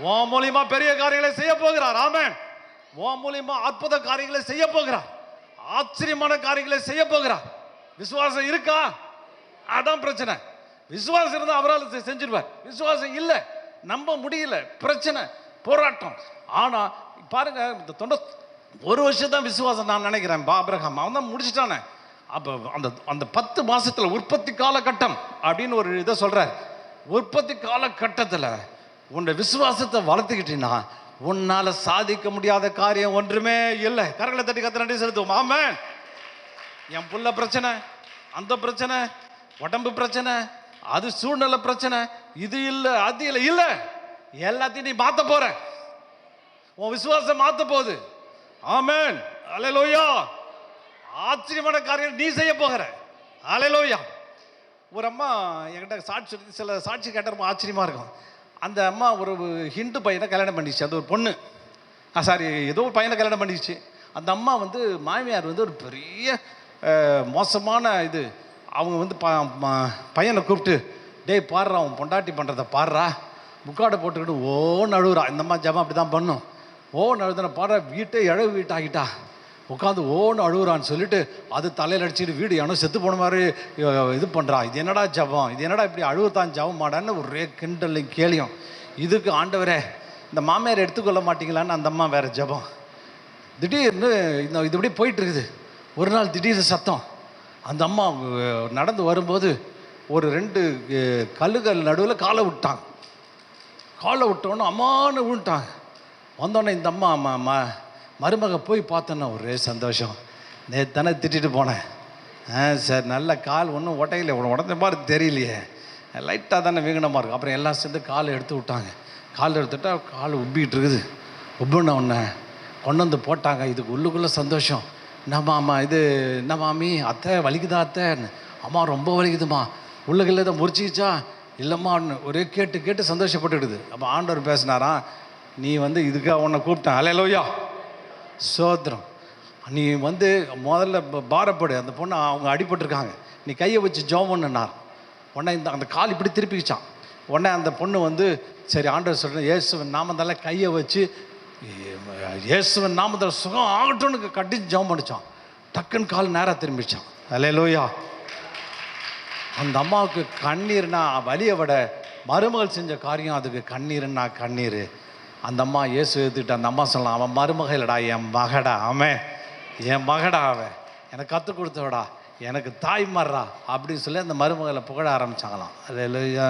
உன் மூலியமா பெரிய காரியங்களை செய்ய போகிறார். ஆமென். உன் மூலியமா அற்புத காரியங்களை செய்ய போகிறார். ஆச்சரியமான காரியங்களை செய்ய போகிறார். விசுவாசம் இருக்கா? அதான் பிரச்சனை. விசுவாசம் இருந்தால் அவரால் செஞ்சிருவார். விசுவாசம் இல்லை, நம்ப முடியல, பிரச்சனை, போராட்டம். ஆனால் பாருங்க, இந்த 91 வருஷம் தான் விசுவாசம் நான் நினைக்கிறேன். ஆபிரகாம் அவன் தான் முடிச்சுட்டானே. அப்போ அந்த 10 மாசத்தில் உற்பத்தி காலகட்டம் அப்படின்னு ஒரு இதை சொல்கிறார். உற்பத்தி காலகட்டத்தில் உன்னை விசுவாசத்தை வளர்த்துக்கிட்டீங்கன்னா உன்னால் சாதிக்க முடியாத காரியம் ஒன்றுமே இல்லை. கரங்களை தட்டி கத்த நன்றி செலுத்துவோம். ஆமென். என் புள்ள பிரச்சனை, அந்த பிரச்சனை, உடம்பு பிரச்சனை, அது சூழ்நிலை பிரச்சனை, இது இல்லை அது இல்லை, இல்லை, எல்லாத்தையும் நீ மாற்ற போற. உன் விசுவாசம் மாற்ற போகுது. ஆமென். அல்லேலூயா. ஆச்சரியமான காரியம் நீ செய்ய போகிற. அல்லேலூயா. ஒரு அம்மா என்கிட்ட சில சாட்சி கேட்ட ரொம்ப ஆச்சரியமா இருக்கும். அந்த அம்மா ஒரு ஹிந்து பையனை கல்யாணம் பண்ணிச்சு. அது ஒரு பொண்ணு, ஏதோ ஒரு பையனை கல்யாணம் பண்ணிச்சு. அந்த அம்மா வந்து மாமியார் வந்து ஒரு பெரிய மோசமான இது. அவங்க வந்து பையனை கூப்பிட்டு, டேய் பாடுறா, அவன் பொண்டாட்டி பண்ணுறத பாடுறா, முக்காடை போட்டுக்கிட்டு ஓன்னு அழுகுறா. இந்த மாதிரி ஜபம் அப்படி தான் பண்ணும். ஓன்னு அழுதுன பாடுற, வீட்டை இழவு வீட்டாகிட்டா, உட்காந்து ஓன்னு அழுகுறான்னு சொல்லிட்டு அது தலையில் அடிச்சுட்டு வீடு ஏனோ செத்து போன மாதிரி இது பண்ணுறா. இது என்னடா ஜபம், இது என்னடா இப்படி அழுகுத்தான் ஜபம் மாடான்னு ஒரே கிண்டலும் கேலியும். இதுக்கு ஆண்டவரே இந்த மாமியார் எடுத்துக்கொள்ள மாட்டீங்களான்னு அந்த அம்மா வேறு ஜபம். திடீர்னு இது இப்படி போயிட்டு இருக்குது. ஒரு நாள் திடீர்னு சத்தம். அந்த அம்மா நடந்து வரும்போது ஒரு 2 கல்லுகள் நடுவில் காலை விட்டாங்க. காலை விட்டோன்னு அம்மானு விழுட்டாங்க. வந்தோடனே இந்த அம்மா மருமக போய் பார்த்தோன்னா ஒரே சந்தோஷம். நேற்று தானே திட்டிட்டு போனேன். சார் நல்ல கால் ஒன்றும் உடையில, உடஞ்ச மாதிரி தெரியலையே, லைட்டாக தானே வீங்கினமாக இருக்கும். அப்புறம் எல்லாம் சேர்ந்து காலை எடுத்து விட்டாங்க. கால் எடுத்துட்டா கால் உப்பிக்கிட்டு இருக்குது. உப்புன ஒன்று கொண்டு வந்து போட்டாங்க. இதுக்கு உள்ளுக்குள்ளே சந்தோஷம். என்னம்மா இது, என்ன மாமி, அத்தை வலிக்குதா அத்தை? அம்மா ரொம்ப வலிக்குதுமா. உள்ளுக்குள்ள இதை முறிச்சிச்சா? இல்லைம்மா. ஒரே கேட்டு சந்தோஷப்பட்டுடுது. அப்போ ஆண்டவர் பேசினாராம், நீ வந்து இதுக்காக உன்னை கூப்பிட்டேன். அல்லேலூயா. சோத்திரம். நீ வந்து முதல்ல பாரப்படு. அந்த பொண்ணு அவங்க அடிபட்டிருக்காங்க, நீ கையை வச்சு ஜெபம் பண்ணுனார். உடனே அந்த கால் இப்படி திருப்பிக்கிச்சான். உடனே அந்த பொண்ணு வந்து சரி ஆண்டவர் சொல்கிறேன் இயேசுவின் நாமத்தால கையை வச்சு இயேசுவின் நாமத்தால் சுகம் ஆகட்டும்னு கட்டி ஜெபம் பண்ணிச்சான். டக்குன்னு கால் நேராக திரும்பிச்சான். அல்லேலூயா. அந்த அம்மாவுக்கு கண்ணீர்னா வலியை விட மருமகள் செஞ்ச காரியம் அதுக்கு கண்ணீர்னா கண்ணீர். அந்த அம்மா இயேசு ஏற்றுக்கிட்டு அந்த அம்மா சொல்லலாம், அவன் மருமகளடா, என் மகடா, அவன் என் மகடா, அவன் எனக்கு கற்றுக் கொடுத்தவடா, எனக்கு தாய் மாறா அப்படின்னு சொல்லி அந்த மருமகளை புகழ ஆரம்பித்தாங்களாம். அல்லேலூயா.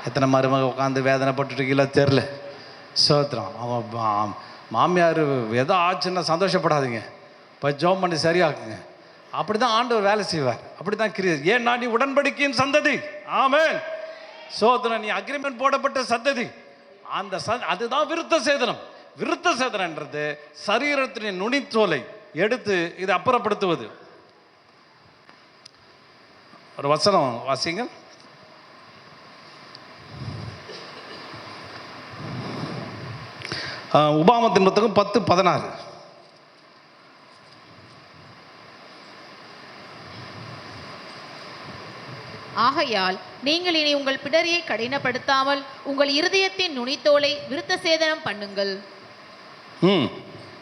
எத்தனை மருமக உட்காந்து வேதனைப்பட்டுருக்கீங்களோ தெரில. சோத்திரம். அவன் மாமியார் எதோ ஆச்சுன்னா சந்தோஷப்படாதீங்க, இப்போ ஜெபம் பண்ணி சரியாக்குங்க. அப்படி தான் ஆண்டவர் வேலை செய்வார். அப்படி தான் கிரியர். ஏன்னா நீ உடன்படிக்கையின் சந்ததி. ஆமென். சோத்திரம். நீ அக்ரிமெண்ட் போடப்பட்ட சந்ததி. அந்த அதுதான் விருத்த சேதனம். விருத்த சேதனன்றது சரீரத்தின் நுனித்தோலை எடுத்து இதை அப்புறப்படுத்துவது. ஒரு வசனம் வாசிங்க. உபாகமத்தின் புத்தகம் 10:16. ஆகையால் நீங்கள் இனி உங்கள் பிடரியை கடினப்படுத்தாமல் உங்கள் இருதயத்தின் நுனித்தோலை விருத்த சேதனம் பண்ணுங்கள்.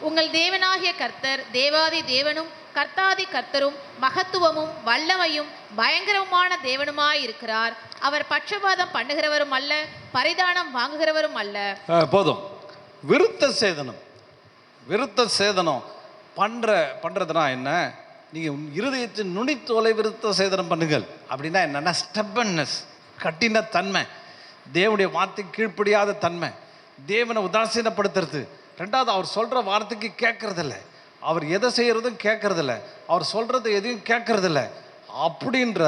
உங்கள் தேவனாகிய கர்த்தர் தேவாதி தேவனும் கர்த்தாதி கர்த்தரும் மகத்துவமும் வல்லமையும் பயங்கரமான தேவனுமாயிருக்கிறார். அவர் பட்சபாதம் பண்ணுகிறவரும் அல்ல, பரிதானம் வாங்குகிறவரும் அல்ல. போதும். விருத்த சேதனம். விருத்த சேதனம் பண்றதுனா என்ன? நீங்கள் இருதயத்தின் நுனித்தோலை விருத்த சேதனம் பண்ணுங்கள் அப்படின்னா என்னென்னா ஸ்டெப்பன்னஸ், கட்டின தன்மை, தேவனுடைய வார்த்தை கீழ்ப்படியாத தன்மை, தேவனை உதாசீனப்படுத்துறது. ரெண்டாவது, அவர் சொல்கிற வார்த்தைக்கு கேட்கறதில்ல, அவர் எதை செய்கிறதும் கேட்கறதில்ல, அவர் சொல்கிறது எதையும் கேட்கறதில்ல. அப்படின்ற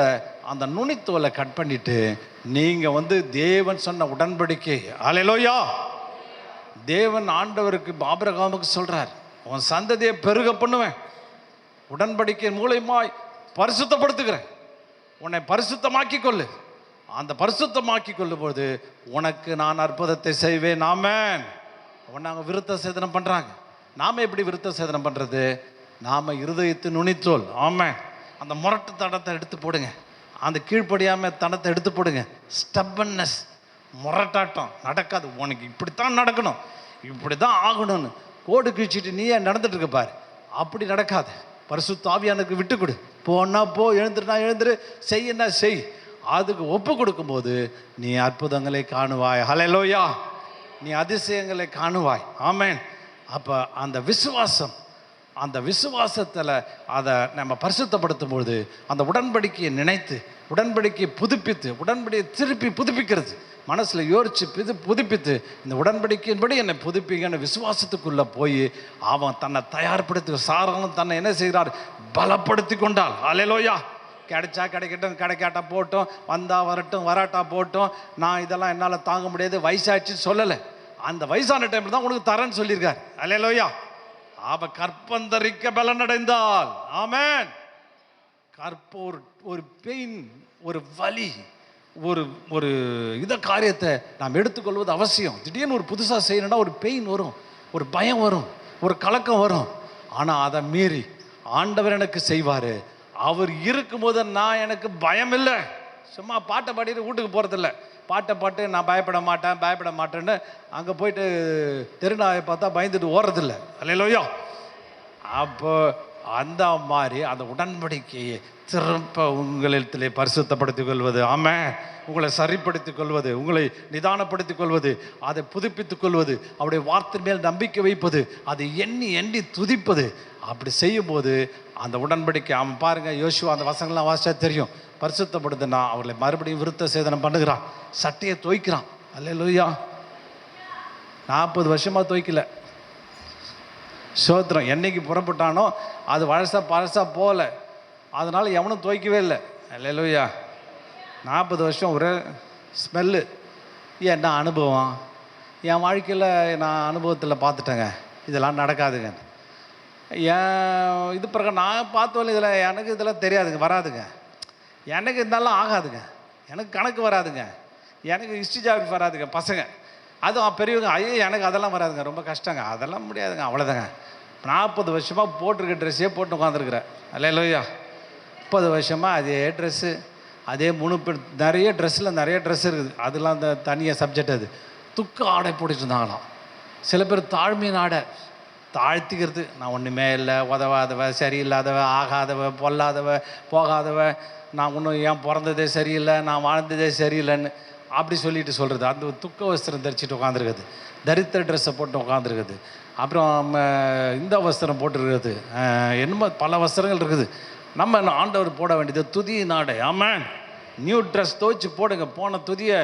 அந்த நுனித்தோலை கட் பண்ணிட்டு நீங்கள் வந்து தேவன் சொன்ன உடன்படிக்கை, அல்லேலூயா, தேவன் ஆண்டவருக்கு ஆபிரகாமுக்கு சொல்கிறார், உன் சந்ததியை பெருக பண்ணுவேன், உடன்படிக்கை மூலமாய் பரிசுத்தப்படுத்துகிறேன், உன்னை பரிசுத்தமாக்கி கொள்ளு. அந்த பரிசுத்தமாக்கி கொள்ளும் போது உனக்கு நான் அற்புதத்தை செய்வேன். ஆமென். அவங்க விருத்த சேதனம் பண்ணுறாங்க. நாம் எப்படி விருத்த சேதனம் பண்ணுறது? நாம் இருதயத்தின் நுனித்தோல். ஆமென். அந்த முரட்டு தடத்தை எடுத்து போடுங்க, அந்த கீழ்ப்படியாமல் தடத்தை எடுத்து போடுங்க. ஸ்டப்பன்னஸ், முரட்டாட்டம் நடக்காது. உனக்கு இப்படித்தான் நடக்கணும், இப்படி தான் ஆகணும்னு கோடு கிழிச்சிட்டு நீ ஏன் நடந்துட்டு இருக்க பாரு. அப்படி நடக்காது. பரிசுத்த ஆவியானுக்கு விட்டு கொடு. போனா போ, எழுந்துருனா எழுந்துரு, செய்யனா செய். அதுக்கு ஒப்பு கொடுக்கும்போது நீ அற்புதங்களை காணுவாய். ஹல்லேலூயா. நீ அதிசயங்களை காணுவாய். ஆமென். அப்போ அந்த விசுவாசம், அந்த விசுவாசத்தில் அதை நம்ம பரிசுத்தப்படுத்தும் பொழுது அந்த உடன்படிக்கையை நினைத்து, உடன்படிக்கையை புதுப்பித்து, உடன்படிக்கையை திருப்பி புதுப்பிக்கிறது, மனசில் யோசித்து புதுப்பித்து, இந்த உடன்படிக்கையின்படி என்னை புதுப்பிங்கன்னு விசுவாசத்துக்குள்ளே போய் அவன் தன்னை தயார்படுத்தி, சாரனும் தன்னை என்ன செய்கிறார்? பலப்படுத்தி கொண்டால். அல்லேலூயா. கிடைச்சா கிடைக்கட்டும், கிடைக்காட்டா போட்டோம், வந்தா வரட்டும், வராட்டா போட்டோம், நான் இதெல்லாம் என்னால் தாங்க முடியாது, வயசாச்சுன்னு சொல்லலை. அந்த வயசான டைமில் தான் உனக்கு தரேன்னு சொல்லியிருக்கார். அல்லேலூயா. அவ கற்பந்தரிக்க பலனடைந்தால். ஆமென். ஒரு பெயின், ஒரு வலி, ஒரு காரியத்தை நாம் எடுத்துக்கொள்வது அவசியம். திடீர்னு ஒரு புதுசாக செய்யணும்னா ஒரு பெயின் வரும், ஒரு பயம் வரும், ஒரு கலக்கம் வரும். ஆனால் அதை மீறி ஆண்டவர் எனக்கு செய்வார். அவர் இருக்கும்போது நான் எனக்கு பயம் இல்லை. சும்மா பாட்டை பாடிட்டு வீட்டுக்கு போகிறதில்ல. பாட்டை பாட்டு நான் பயப்பட மாட்டேன்னு அங்கே போயிட்டு தெருநாயை பார்த்தா பயந்துட்டு ஓடுறதில்ல. அல்லேலூயா. அப்போ அந்த மாதிரி அந்த உடன்படிக்கையை திரும்ப உங்களிடத்திலே பரிசுத்தப்படுத்திக் கொள்வது. ஆமென். உங்களை சரிப்படுத்திக் கொள்வது, உங்களை நிதானப்படுத்திக் கொள்வது, அதை புதுப்பித்துக் கொள்வது, அவருடைய வார்த்தை மேல் நம்பிக்கை வைப்பது, அதை எண்ணி எண்ணி துதிப்பது. அப்படி செய்யும்போது அந்த உடன்படிக்கை, அவன் பாருங்க, யோசுவா அந்த வசனங்கள்லாம் வாசிச்சா தெரியும். பரிசுத்தப்படுதுன்னா அவர்களை மறுபடியும் விருத்த சேதனம் பண்ணுகிறான், சட்டையை துவைக்கிறான். அல்லேலூயா. 40 வருஷமாக துவைக்கல. சோத்திரம். என்னைக்கு புறப்பட்டானோ அது பழசா போகல, அதனால் எவனும் துவைக்கவே இல்லை. அல்லேலூயா. 40 வருஷம் ஒரே ஸ்மெல்லு. என்ன அனுபவம் என் வாழ்க்கையில் நான் அனுபவத்தில் பார்த்துட்டேங்க. இதெல்லாம் நடக்காதுங்க. இது பிறகு நான் பார்த்தோம், இதில் எனக்கு இதெல்லாம் தெரியாதுங்க, வராதுங்க. எனக்கு இருந்தாலும் ஆகாதுங்க, எனக்கு கணக்கு வராதுங்க, எனக்கு ஹிஸ்ட்ரி ஜாகிரஃபி வராதுங்க. பசங்க அதுவும் பெரியவங்க, ஐயோ எனக்கு அதெல்லாம் வராதுங்க, ரொம்ப கஷ்டங்க, அதெல்லாம் முடியாதுங்க, அவ்வளோதாங்க. 40 வருஷமாக போட்டிருக்க ட்ரெஸ்ஸே போட்டு உட்காந்துருக்குறேன். அல்லேலூயா. 30 வருஷமாக அதே ட்ரெஸ்ஸு, அதே முணுப்பு, நிறைய ட்ரெஸ்ஸில் நிறைய ட்ரெஸ் இருக்குது. அதெல்லாம் அந்த தனியாக சப்ஜெக்ட். அது துக்க ஆடை போட்டுட்டு இருந்தாங்களாம். சில பேர் தாழ்மையின் ஆடை தாழ்த்திக்கிறது. நான் ஒன்றுமே இல்லை, உதவாதவ, சரியில்லாதவ, ஆகாதவ, பொல்லாதவ, போகாதவ, நான் இன்னும் ஏன் பிறந்ததே சரியில்லை, நான் வாழ்ந்ததே சரியில்லைன்னு அப்படி சொல்லிட்டு சொல்கிறது. அந்த துக்க வஸ்திரம் தரிச்சிட்டு உட்காந்துருக்குது, தரித்திர ட்ரெஸ்ஸை போட்டு உட்காந்துருக்குது. அப்புறம் இந்த வஸ்திரம் போட்டுருக்குது, என்னமோ பல வஸ்திரங்கள் இருக்குது. நம்ம ஆண்டவர் போட வேண்டியது துதி நாடை. ஆமாம், நியூ ட்ரெஸ் துவைச்சி போடுங்க. போன துதியை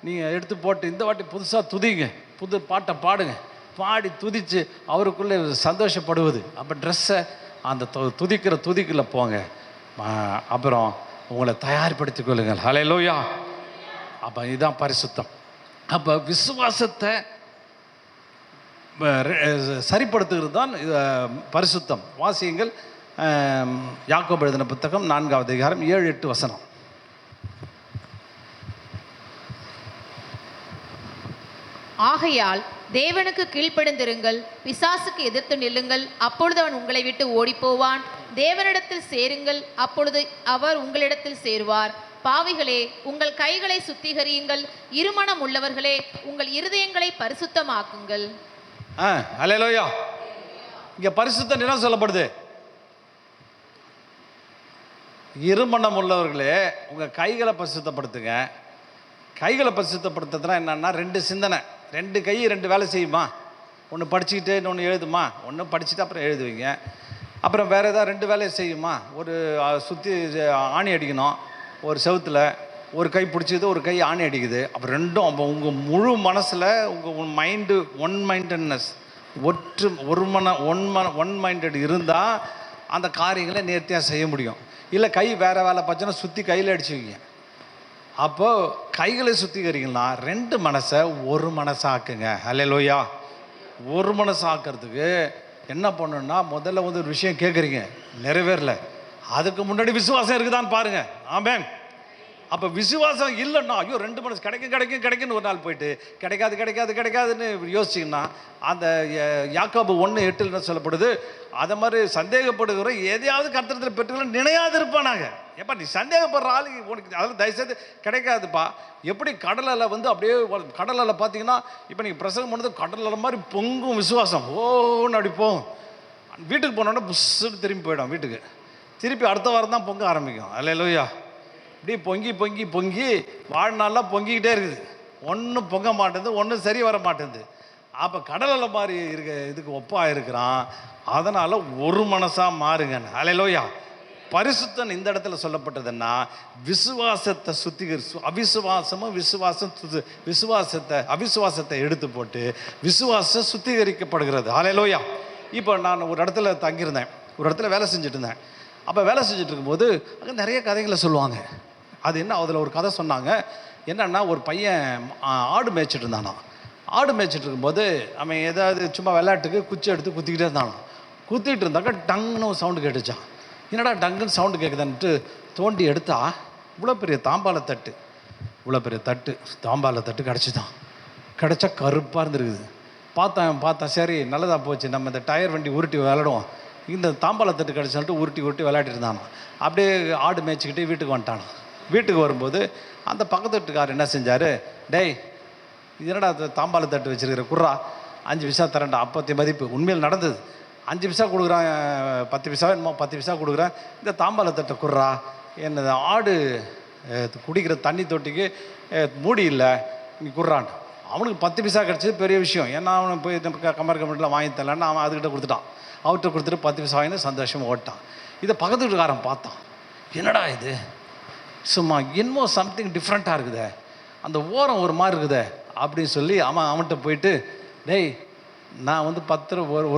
நீங்கள் எடுத்து போட்டு இந்த வாட்டி புதுசாக துதிங்க, புது பாட்டை பாடுங்க, பாடி துதித்து அவருக்குள்ளே சந்தோஷப்படுவது. அப்போ ட்ரெஸ்ஸை அந்த துதிக்கிற துதிக்குள்ளே போங்க. அப்புறம் உங்களை தயார்படுத்திக் கொள்ளுங்கள். ஹல்லேலூயா. அப்போ இதுதான் பரிசுத்தம். அப்போ விசுவாசத்தை சரிப்படுத்துகிறது தான் பரிசுத்தம். வாசியுங்கள், யாக்கோபு எழுதின புத்தகம் 4ஆவது அதிகாரம் 7-8 வசனம். ஆகையால் தேவனுக்கு கீழ்ப்படிந்திருங்கள், பிசாசுக்கு எதிர்த்து நில்லுங்கள், அப்பொழுது அவன் உங்களை விட்டு ஓடிப்போவான். தேவனிடத்தில் சேருங்கள், அப்பொழுது அவர் உங்களிடத்தில் சேருவார். பாவிகளே, உங்கள் கைகளை சுத்திகரியுங்கள், இருமனம் உள்ளவர்களே, உங்கள் இருதயங்களை பரிசுத்தமாக்குங்கள். ஹல்லேலூயா. இங்கே பரிசுத்தம் என்ன சொல்லப்படுது? இருமனம் உள்ளவர்களே, உங்கள் கைகளை பரிசுத்தப்படுத்துங்க. கைகளை பரிசுத்தப்படுத்துறதுனா என்னன்னா, 2 சிந்தனை, 2 கை 2 வேலை செய்யுமா? ஒன்று படிச்சுக்கிட்டு இன்னொன்று எழுதுமா? ஒன்று படிச்சுட்டு அப்புறம் எழுதுவீங்க. அப்புறம் வேறு ஏதாவது 2 வேலையை செய்யுமா? ஒரு சுற்றி ஆணி அடிக்கணும், ஒரு செவுத்தில் ஒரு கை பிடிச்சிது, ஒரு கை ஆணி அடிக்குது. அப்புறம் ரெண்டும் அப்போ உங்கள் முழு மனசில் உங்கள் mind one mindedness, one minded இருந்தால் அந்த காரியங்களை நேர்த்தியாக செய்ய முடியும். இல்லை கை வேறு வேலை பார்த்தினா சுற்றி கையில் அடிச்சுக்கிங்க. அப்போது கைகளை சுத்திகரிங்கன்னா 2 மனசை ஒரு மனசாக்குங்க. ஹல்லேலூயா. ஒரு மனசாக்கிறதுக்கு என்ன பண்ணணும்னா, முதல்ல வந்து ஒரு விஷயம் கேட்குறீங்க, நிறைவேறல, அதுக்கு முன்னாடி விசுவாசம் இருக்குதான்னு பாருங்கள். ஆமென். அப்போ விசுவாசம் இல்லைன்னா, ஐயோ 2 மனசு கிடைக்குன்னு ஒரு நாள் போயிட்டு கிடைக்காதுன்னு யோசிச்சிங்கன்னா, அந்த யாக்கோபு 1:8 என்ன சொல்லப்படுது? அதை மாதிரி சந்தேகப்படுகிற எதையாவது கர்த்தரத்தில் பெற்றுக்கலாம் நினையாது இருப்பானாங்க. எப்பா நீ சந்தேகப்படுற ஆளு உனக்கு அதில் தயவுசெய்து கிடைக்காதுப்பா. எப்படி கடல் அலை வந்து அப்படியே கடல் அலை பார்த்தீங்கன்னா, இப்போ நீங்கள் பிரசங்கம் பண்ணது கடல் அலை மாதிரி பொங்கும் விசுவாசம், ஓன்னு அப்படி போகும். வீட்டுக்கு போனோன்னா புஷ்ஷுன்னு திரும்பி போயிடும் வீட்டுக்கு. திருப்பி அடுத்த வாரம் தான் பொங்க ஆரம்பிக்கும். அல்லேலூயா. இப்படி பொங்கி வாழ்நாளெலாம் பொங்கிக்கிட்டே இருக்குது. ஒன்றும் பொங்க மாட்டேங்குது, ஒன்றும் சரி வர மாட்டேங்குது. அப்போ கடலில் மாதிரி இருக்க இதுக்கு ஒப்பாக இருக்கிறான். அதனால் ஒரு மனசாக மாறுங்க. அல்லேலூயா. பரிசுத்தம் இந்த இடத்துல சொல்லப்பட்டதுன்னா, விசுவாசத்தை அவிசுவாசத்தை எடுத்து போட்டு விசுவாசம் சுத்திகரிக்கப்படுகிறது. அல்லேலூயா. இப்போ நான் ஒரு இடத்துல தங்கியிருந்தேன், ஒரு இடத்துல வேலை செஞ்சுட்டு இருந்தேன். அப்போ வேலை செஞ்சுட்டு இருக்கும்போது அங்கே நிறைய கதைகளை சொல்லுவாங்க. அது என்ன, அதில் ஒரு கதை சொன்னாங்க. என்னன்னா, ஒரு பையன் ஆடு மேய்ச்சிட்டு இருந்தானா. ஆடு மேய்ச்சிட்டு இருக்கும்போது அவன் ஏதாவது சும்மா விளையாட்டுக்கு குச்சி எடுத்து குத்திக்கிட்டே இருந்தானோ. குத்திட்டு இருந்தாக்க டங்குன்னு சவுண்டு கேட்டுச்சான். என்னடா டங்குன்னு சவுண்டு கேட்குதான்ட்டு தோண்டி எடுத்தா இவ்வளோ பெரிய தாம்பால தட்டு கிடச்சிதான். கிடச்சா கருப்பாக இருந்துருக்குது. பார்த்தேன் சரி நல்லதாக போச்சு, நம்ம இந்த டயர் வண்டி உருட்டி விளையாடுவோம், இந்த தாம்பால தட்டு கிடச்சான்ட்டு உருட்டி விளையாடிட்டு இருந்தானோ. அப்படியே ஆடு மேய்ச்சிக்கிட்டு வீட்டுக்கு வந்துட்டானோ. வீட்டுக்கு வரும்போது அந்த பக்கத்து வீட்டுக்காரர் என்ன செஞ்சார், டேய் இது என்னடா தாம்பால தட்டு வச்சுருக்கிற, குர்ரா 5 பைசா தரேன்டா. அப்போத்தைய மதிப்பு உண்மையில் நடந்தது. 5 பைசா கொடுக்குறான், 10 பைசா என்னமோ 10 பைசா கொடுக்குறேன், இந்த தாம்பால தட்டை குர்ரா, என்னது ஆடு குடிக்கிற தண்ணி தொட்டிக்கு மூடி இல்லை, நீ குர்றான். அவனுக்கு 10 பைசா கிடச்சது பெரிய விஷயம். ஏன்னா அவனை போய் கமர் கமெண்ட்டில் வாங்கி தரலான்னு அவன் அதுக்கிட்ட கொடுத்துட்டான். அவர்கிட்ட கொடுத்துட்டு 10 பைசா வாங்கி சந்தோஷமாக ஓட்டான். இதை பக்கத்து வீட்டுக்காரன் பார்த்தான். என்னடா இது, சும்மா என்னமோ சம்திங் டிஃப்ரெண்ட்டாக இருக்குதே, அந்த ஓரம் ஒரு மாதிரி இருக்குதே அப்படின்னு சொல்லி அவன்கிட்ட போயிட்டு, டேய் நான் வந்து 10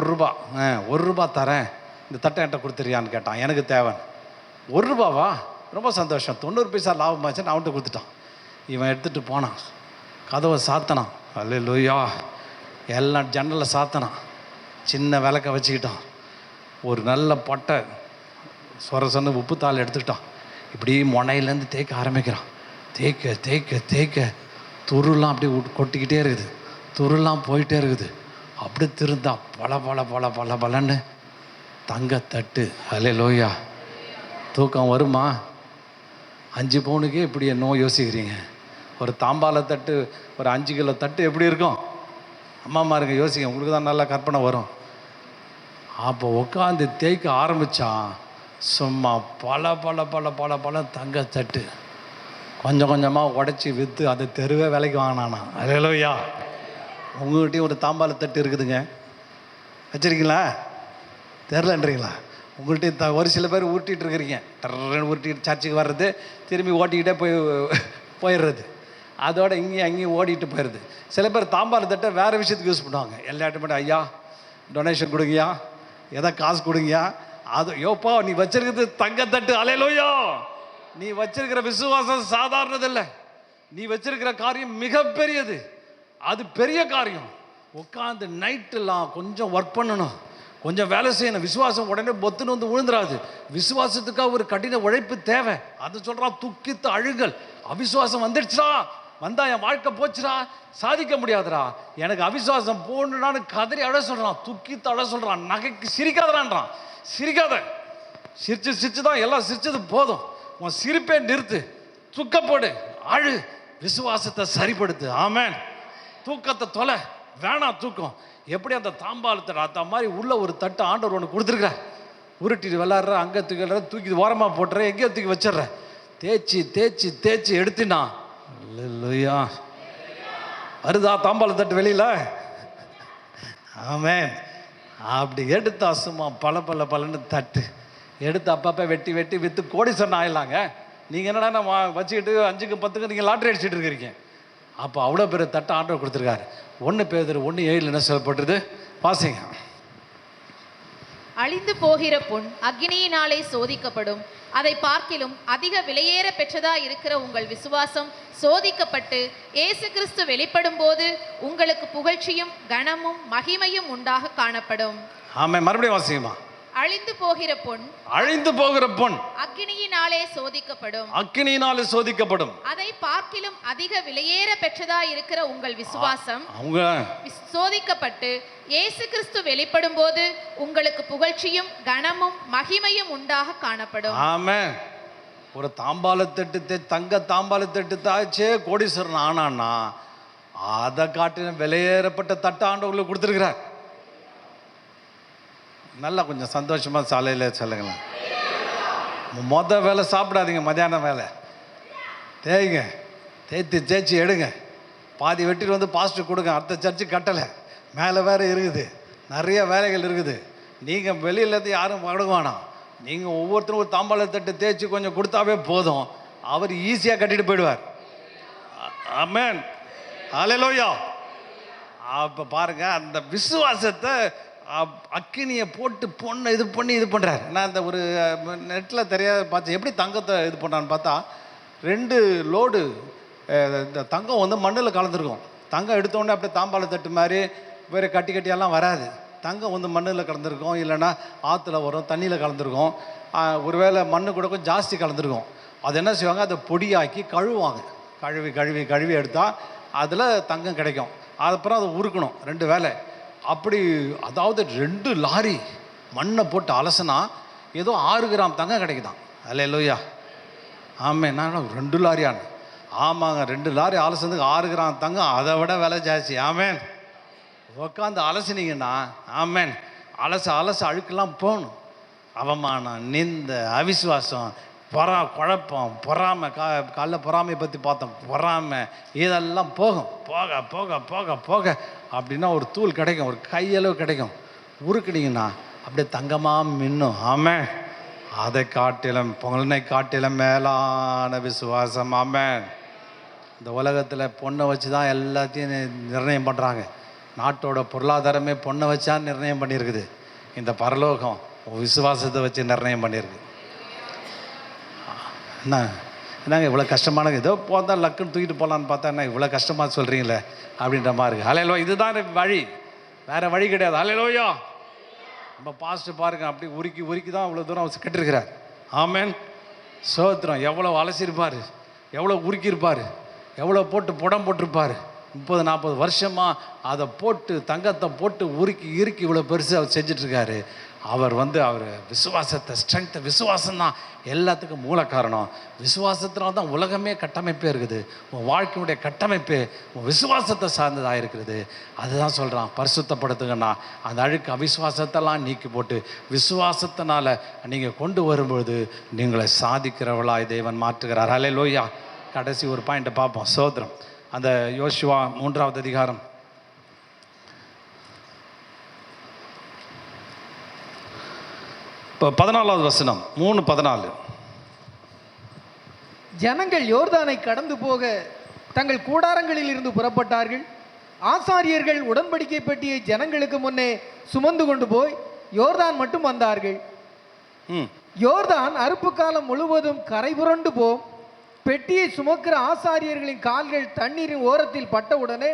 ரூபா ஒரு ரூபா தரேன், இந்த தட்டை என்கிட்ட கொடுத்துறியான்னு கேட்டான். எனக்கு தேவை. 1 ரூபாவா, ரொம்ப சந்தோஷம், 90 பைசா லாபமாச்சுன்னு அவன்கிட்ட கொடுத்துட்டான். இவன் எடுத்துகிட்டு போனான், கதவை சாத்தினான். அல்லேலூயா. எல்லாம் ஜன்னலில் சாத்தினான், சின்ன விளக்க வச்சுக்கிட்டான், ஒரு நல்ல பட்டை சொன்ன உப்புத்தாள் எடுத்துக்கிட்டான். இப்படி முனையிலேருந்து தேய்க்க ஆரம்பிக்கிறான். தேய்க்க துருலாம் அப்படியே கொட்டிக்கிட்டே இருக்குது, துருலாம் போயிட்டே இருக்குது. அப்படி திருந்தான் பல பலன்னு தங்கத்தட்டு. அல்லேலூயா. தூக்கம் வருமா? 5 பவுனுக்கே இப்படி என்னவோ யோசிக்கிறீங்க. ஒரு தாம்பால தட்டு, ஒரு 5 கிலோ தட்டு எப்படி இருக்கும்? அம்மாமாருங்க யோசிங்க, உங்களுக்கு தான் நல்லா கற்பனை வரும். அப்போ உட்காந்து தேய்க்க ஆரம்பித்தான். சும்மா பல பல பல பல பல தங்க தட்டு கொஞ்சம் கொஞ்சமாக உடச்சி விற்று அதை தெருவே விலைக்கு வாங்கினானா. அல்லேலூயா. உங்கள்கிட்டயும் ஒரு தாம்பால தட்டு இருக்குதுங்க, வச்சுருக்கீங்களா? தெரிலன்றீங்களா? உங்கள்கிட்ட ஒரு சில பேர் உருட்டிகிட்டு இருக்கிறீங்க, உருட்டிட்டு சர்ச்சுக்கு வர்றது, திரும்பி ஓட்டிக்கிட்டே போயிடுறது, அதோட இங்கேயும் அங்கேயும் ஓடிட்டு போயிடுது. சில பேர் தாம்பால தட்டை வேறு விஷயத்துக்கு யூஸ் பண்ணுவாங்க. எல்லாட்டும் மட்டும் ஐயா டொனேஷன் கொடுங்கயா, எதை காசு கொடுங்கயா, அது யோப்பா நீ வச்சிருக்கிறது தங்கத்தட்டு. அல்லேலூயா. நீ வச்சிருக்கிற விசுவாசம் சாதாரணதில்லை. நீ வச்சிருக்கிற காரியம் மிகப்பெரியது. அது பெரிய காரியம். உட்காந்து நைட்டெல்லாம் கொஞ்சம் ஒர்க் பண்ணணும், கொஞ்சம் வேலை செய்யணும். விசுவாசம் உடனே பொத்துன்னு வந்து விழுந்துடாது. விசுவாசத்துக்காக ஒரு கடின உழைப்பு தேவை. அது சொல்கிறான், துக்கித்து அழுகல். அவிசுவாசம் வந்துடுச்சுடா, வந்தா என் வாழ்க்கை போச்சுடா, சாதிக்க முடியாதுடா, எனக்கு அவிசுவாசம் போகணுன்னு கதறி அழ சொல்கிறான், துக்கித்து அழ சொல்கிறான். நகைக்கு சிரிக்காதடான்றான். சிரிக்காத, சிரிச்சு தான் எல்லாம் சிரிச்சது போதும். உன் சிரிப்பே நிறுத்து, துக்கப்போடு, அழு, விசுவாசத்தை சரிப்படுத்து. ஆமேன். தூக்கத்தை தொலை, வேணாம் தூக்கம். எப்படி அந்த தாம்பாலத்தை அந்த மாதிரி உள்ள ஒரு தட்டு ஆண்டவர் ஒன்று கொடுத்துருக்குற, உருட்டிட்டு விளாட்ற, அங்கே தூக்கி தூக்கி ஓரமாக போட்டுற, எங்கேயோ தூக்கி வச்சிட்ற, தேய்ச்சி தேய்ச்சி தேய்ச்சி எடுத்தினா. அல்லேலூயா. வருதா தாம்பால தட்டு வெளியில்? ஆமேன். அப்படி எடுத்தா சும்மா பல பல பலன்னு தட்டு எடுத்து அப்பப்போ வெட்டி வெட்டி விற்று கோடீஸ்வரன் ஆயிடலாங்க. நீங்கள் என்னடா நம்ம வச்சுக்கிட்டு 5க்கு 10க்கு நீங்கள் லாட்ரி அடிச்சுட்டு இருக்கிறீங்க. அப்போ அவ்வளோ பெரிய தட்டை ஆண்டவர் கொடுத்துருக்காரு. 1 பேதுரு 1:7 என்ன சொல்லப்பட்டது? வாசிங்க. அழிந்து போகிற பொன் அக்கினியினாலே சோதிக்கப்படும், அதை பார்க்கிலும் அதிக விலையேற பெற்றதா இருக்கிற உங்கள் விசுவாசம் சோதிக்கப்பட்டு இயேசு கிறிஸ்து வெளிப்படும் போது உங்களுக்கு புகழ்ச்சியும் கனமும் மகிமையும் உண்டாக காணப்படும். ஆமென். மறுபடியும் வாசிங்கம்மா. அழிந்து போகிற பொன், அழிந்து போகிற பொன் அக்கினியினாலே சோதிக்கப்படும், அக்கினியினாலே சோதிக்கப்படும், அதை பார்க்கிலும் அதிக விலையேற பெற்றதா இருக்கிற உங்கள் விசுவாசம் அவங்க சோதிக்கப்பட்டு இயேசு கிறிஸ்து வெளிப்படும் போது உங்களுக்கு புகழ்ச்சியும் கனமும் மகிமையும் உண்டாக காணப்படும். ஆமென். ஒரு தாம்பாலத்தட்டு, தங்க தாம்பாலத்தட்டு தாச்சே கோடீஸ்வரன் ஆனான்னா அதை காட்டின விலையேறப்பட்ட தட்டு ஆண்டவர்களுக்கு கொடுத்துருக்கிறார். நல்லா கொஞ்சம் சந்தோஷமாக சாலையில் சொல்லுங்களேன். வேலை சாப்பிடாதீங்க, மத்தியானம் வேலை தேய்ங்க, தேய்ச்சி எடுங்க, பாதி வெட்டிட்டு வந்து பாஸ்டர் கொடுங்க. அடுத்த சர்ச்சு கட்டலை, மேலே வேறு இருக்குது, நிறைய வேலைகள் இருக்குது. நீங்கள் வெளியிலேருந்து யாரும் கொடுக்க வேணாம். நீங்கள் ஒவ்வொருத்தரும் ஒரு தாம்பாளத்தட்டு தேய்ச்சி கொஞ்சம் கொடுத்தாவே போதும், அவர் ஈஸியாக கட்டிட்டு போயிடுவார். ஆமென். அல்லேலூயா. அப்போ பாருங்கள், அந்த விசுவாசத்தை அக்கினியை போட்டு பொண்ணை இது பண்ணுறாரு. நான் இந்த ஒரு நெட்டில் தெரியாத பார்த்தேன், எப்படி தங்கத்தை இது பண்ணுறான்னு பார்த்தா 2 லோடு இந்த தங்கம் வந்து மண்ணில் கலந்துருக்கும். தங்கம் எடுத்தோடனே அப்படியே தாம்பாள தட்டு மாதிரி வேறு கட்டி கட்டியெல்லாம் வராது. தங்கம் வந்து மண்ணில் கலந்துருக்கும், இல்லைன்னா ஆற்றுல வரும், தண்ணியில் கலந்துருக்கும், ஒருவேளை மண்ணு கூட கொஞ்சம் ஜாஸ்தி கலந்துருக்கும். அது என்ன செய்வாங்க, அதை பொடியாக்கி கழுவுவாங்க. கழுவி கழுவி கழுவி எடுத்தால் அதில் தங்கம் கிடைக்கும். அதுக்கப்புறம் அதை உருக்கணும் 2 வேலை. அப்படி அதாவது 2 லாரி மண்ணை போட்டு அலசினா ஏதோ 6 கிராம் தங்கம் கிடைக்குதான். அல்லேலூயா. ஆமாம். நான் 2 லாரியான்னு? ஆமாங்க, 2 லாரி அலசினதுக்கு 6 கிராம் தங்கம், அதை விட விலை ஜாஸ்தி. ஆமேன். உட்காந்து அலசினீங்கன்னா ஆமேன், அலச அழுக்கெல்லாம் போகணும். அவமானம், நிந்த, அவிசுவாசம், குழப்பம், பொறாமை, காலைல பொறாமையை பற்றி பார்த்தோம், பொறாமை, இதெல்லாம் போகும். போக போக போக போக அப்படின்னா ஒரு தூள் கிடைக்கும், ஒரு கையளவு கிடைக்கும். உருக்குனீங்கன்னா அப்படியே தங்கமாக மின்னும். ஆமென். அதை காட்டிலும் பொங்கலை காட்டிலும் மேலான விசுவாசம். ஆமென். இந்த உலகத்தில் பொண்ணை வச்சு தான் எல்லாத்தையும் நிர்ணயம் பண்ணுறாங்க. நாட்டோட பொருளாதாரமே பொண்ணை வச்சா நிர்ணயம் பண்ணியிருக்குது. இந்த பரலோகம் விசுவாசத்தை வச்சு நிர்ணயம் பண்ணியிருக்கு. என்னங்க இவ்வளோ கஷ்டமான, ஏதோ போந்தால் லக்குன்னு தூக்கிட்டு போகலான்னு பார்த்தா என்ன இவ்வளோ கஷ்டமாக சொல்கிறீங்களே அப்படின்ற மாதிரி இருக்குது. அல்லேலூயா. இதுதான் வழி, வேறு வழி கிடையாது. அல்லேலூயா. நம்ம பாஸ்ட்டு பாருங்க, அப்படி உருக்கி தான் அவ்வளோ தூரம் அவர் கட்டிருக்கிறார். ஆமென். சோத்திரம். எவ்வளோ அலசியிருப்பார், எவ்வளோ உருக்கியிருப்பார், எவ்வளோ போட்டு புடம் போட்டிருப்பார். 30-40 வருஷமாக அதை போட்டு தங்கத்தை போட்டு உருக்கி இறுக்கி இவ்வளோ பெருசு அவர் செஞ்சிட்ருக்காரு. அவர் விசுவாசத்தை ஸ்ட்ரென்த்தை, விசுவாசம்தான் எல்லாத்துக்கும் மூல காரணம். விசுவாசத்தினால தான் உலகமே கட்டமைப்பே இருக்குது. உன் வாழ்க்கையுடைய கட்டமைப்பு உன் விசுவாசத்தை சார்ந்ததாக இருக்கிறது. அதுதான் சொல்கிறான், பரிசுத்தப்படுத்துங்கன்னா அந்த அழுக்கு அவிசுவாசத்தெல்லாம் நீக்கி போட்டு விசுவாசத்தினால நீங்கள் கொண்டு வரும்பொழுது நீங்களை சாதிக்கிறவளாய் தேவன் மாற்றுகிறார். ஹல்லேலூயா. கடைசி ஒரு பாயிண்ட்டை பார்ப்போம். சோத்திரம். அந்த யோசுவா 3வது அதிகாரம் 14வது வசனம், 3:14. ஜனங்கள் யோர்தானை கடந்து போக தங்கள் கூடாரங்களில் இருந்து புறப்பட்டார்கள். ஆசாரியர்கள் உடன்படிக்கை பெட்டியை ஜனங்களுக்கு முன்னே சுமந்து கொண்டு போய் யோர்தான் மட்டும் வந்தார்கள். யோர்தான் அறுப்பு காலம் முழுவதும் கரை புரண்டு போம். பெட்டியை சுமக்கிற ஆசாரியர்களின் கால்கள் தண்ணீரின் ஓரத்தில் பட்டவுடனே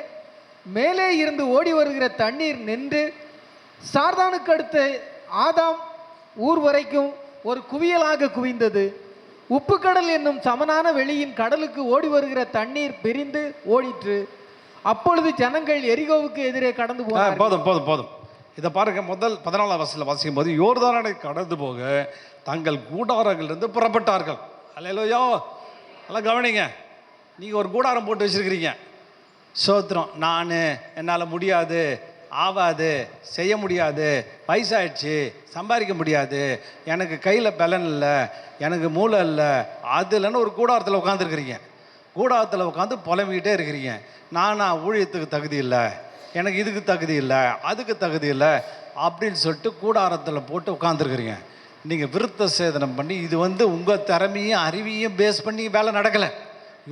மேலே இருந்து ஓடி வருகிற தண்ணீர் நின்று சார்தானுக்கு அடுத்த ஆதாம் ஊர் வரைக்கும் ஒரு குவியலாக குவிந்தது. உப்பு கடல் என்னும் சமனான வெளியின் கடலுக்கு ஓடி வருகிற தண்ணீர் பிரிந்து ஓடிற்று. அப்பொழுது ஜனங்கள் எரிகோவுக்கு எதிரே கடந்து போனார்கள். போதும். இதை பாருங்க. முதல் 14வது வசனத்தில் வாசிக்கும் போது யோர்தானை கடந்து போக தங்கள் கூடாரங்களிலிருந்து புறப்பட்டார்கள். அல்லேலூயா. நல்லா கவனிங்க. நீங்கள் ஒரு கூடாரம் போட்டு வச்சுருக்கிறீங்க. சோத்திரம். என்னால் முடியாது, ஆகாது, செய்ய முடியாது, வயசாயிடுச்சு, சம்பாதிக்க முடியாது, எனக்கு கையில் பலன் இல்லை, எனக்கு மூளை இல்லை, அது இல்லைன்னு ஒரு கூடாரத்தில் உட்காந்துருக்கிறீங்க. கூடாரத்தில் உட்காந்து புலம்பிக்கிட்டே இருக்கிறீங்க. ஊழியத்துக்கு தகுதி இல்லை, எனக்கு இதுக்கு தகுதி இல்லை, அதுக்கு தகுதி இல்லை அப்படின்னு சொல்லிட்டு கூடாரத்தில் போட்டு உட்காந்துருக்குறீங்க. நீங்கள் விருத்த சேதனம் பண்ணி இது உங்கள் திறமையும் அறிவையும் பேஸ் பண்ணி வேலை நடக்கலை.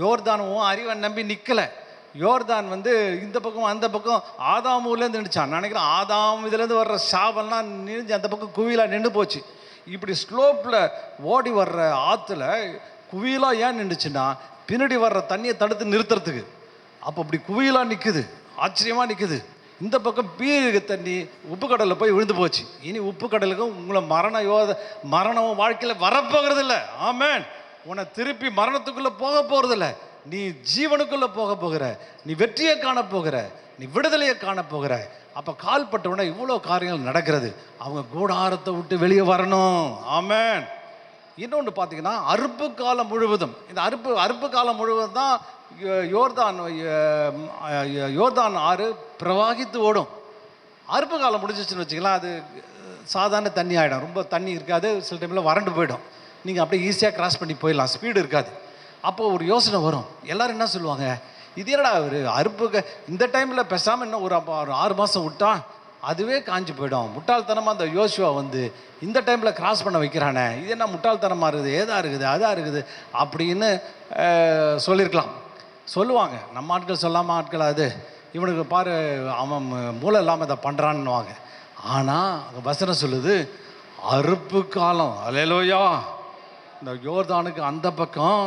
யோர்தானும் அறிவை நம்பி நிற்கலை. யோர்தான் இந்த பக்கம் அந்த பக்கம் ஆதாம் ஊர்லேருந்து நின்றுச்சான். நினைக்கிறேன் ஆதாம் இதுலேருந்து வர்ற சாபெல்லாம் நின்று அந்த பக்கம் குவியலாக நின்று போச்சு. இப்படி ஸ்லோப்பில் ஓடி வர்ற ஆற்றுல குவியலாக ஏன் நின்றுச்சுன்னா பின்னாடி வர்ற தண்ணியை தடுத்து நிறுத்துறதுக்கு. அப்போ இப்படி குவியலாக நிற்குது, ஆச்சரியமாக நிற்குது. இந்த பக்கம் பீருக்கு தண்ணி உப்பு கடலில் போய் விழுந்து போச்சு. இனி உப்பு கடலுக்கும் உங்களை மரணம் வாழ்க்கையில் வரப்போகிறது இல்லை. ஆமென். உன்னை திருப்பி மரணத்துக்குள்ளே போக போகிறதில்ல. நீ ஜீவனுக்குள்ளே போக போகிற, நீ வெற்றியை காண போகிற, நீ விடுதலையை காண போகிற. அப்போ கால் பட்டவுடனே இவ்வளோ காரியங்கள் நடக்கிறது. அவங்க கூடாரத்தை விட்டு வெளியே வரணும். ஆமென். இன்னொன்று பார்த்தீங்கன்னா அறுப்பு காலம் முழுவதும், இந்த அறுப்பு காலம் முழுவதும் தான் யோர்தான் ஆறு பிரவாகித்து ஓடும். அறுப்பு காலம் முடிஞ்சிச்சுன்னு வச்சுக்கலாம், அது சாதாரண தண்ணி ஆகிடும். ரொம்ப தண்ணி இருக்காது, சில டைமில் வறண்டு போயிடும். நீங்கள் அப்படியே ஈஸியாக கிராஸ் பண்ணி போயிடலாம், ஸ்பீடு இருக்காது. அப்போது ஒரு யோசனை வரும். எல்லோரும் என்ன சொல்லுவாங்க, இது என்னடா ஒரு அறுப்புக்கு இந்த டைமில் பேசாமல் இன்னும் ஒரு 6 மாதம் விட்டா அதுவே காஞ்சி போயிடும். முட்டாள்தனமாக அந்த யோசுவா இந்த டைமில் கிராஸ் பண்ண வைக்கிறானே, இது என்ன முட்டாள்தனமாக இருக்குது, ஏதா இருக்குது, அதாக இருக்குது அப்படின்னு சொல்லுவாங்க. நம்ம ஆட்கள் சொல்லாமல் ஆட்கள் அது இவனுக்கு பாரு அவன் மூளை இல்லாமல் இதை பண்ணுறான்னுவாங்க. ஆனால் வசனம் சொல்லுது அறுப்பு காலம். அல்லேலூயா. இந்த யோர்தானுக்கு அந்த பக்கம்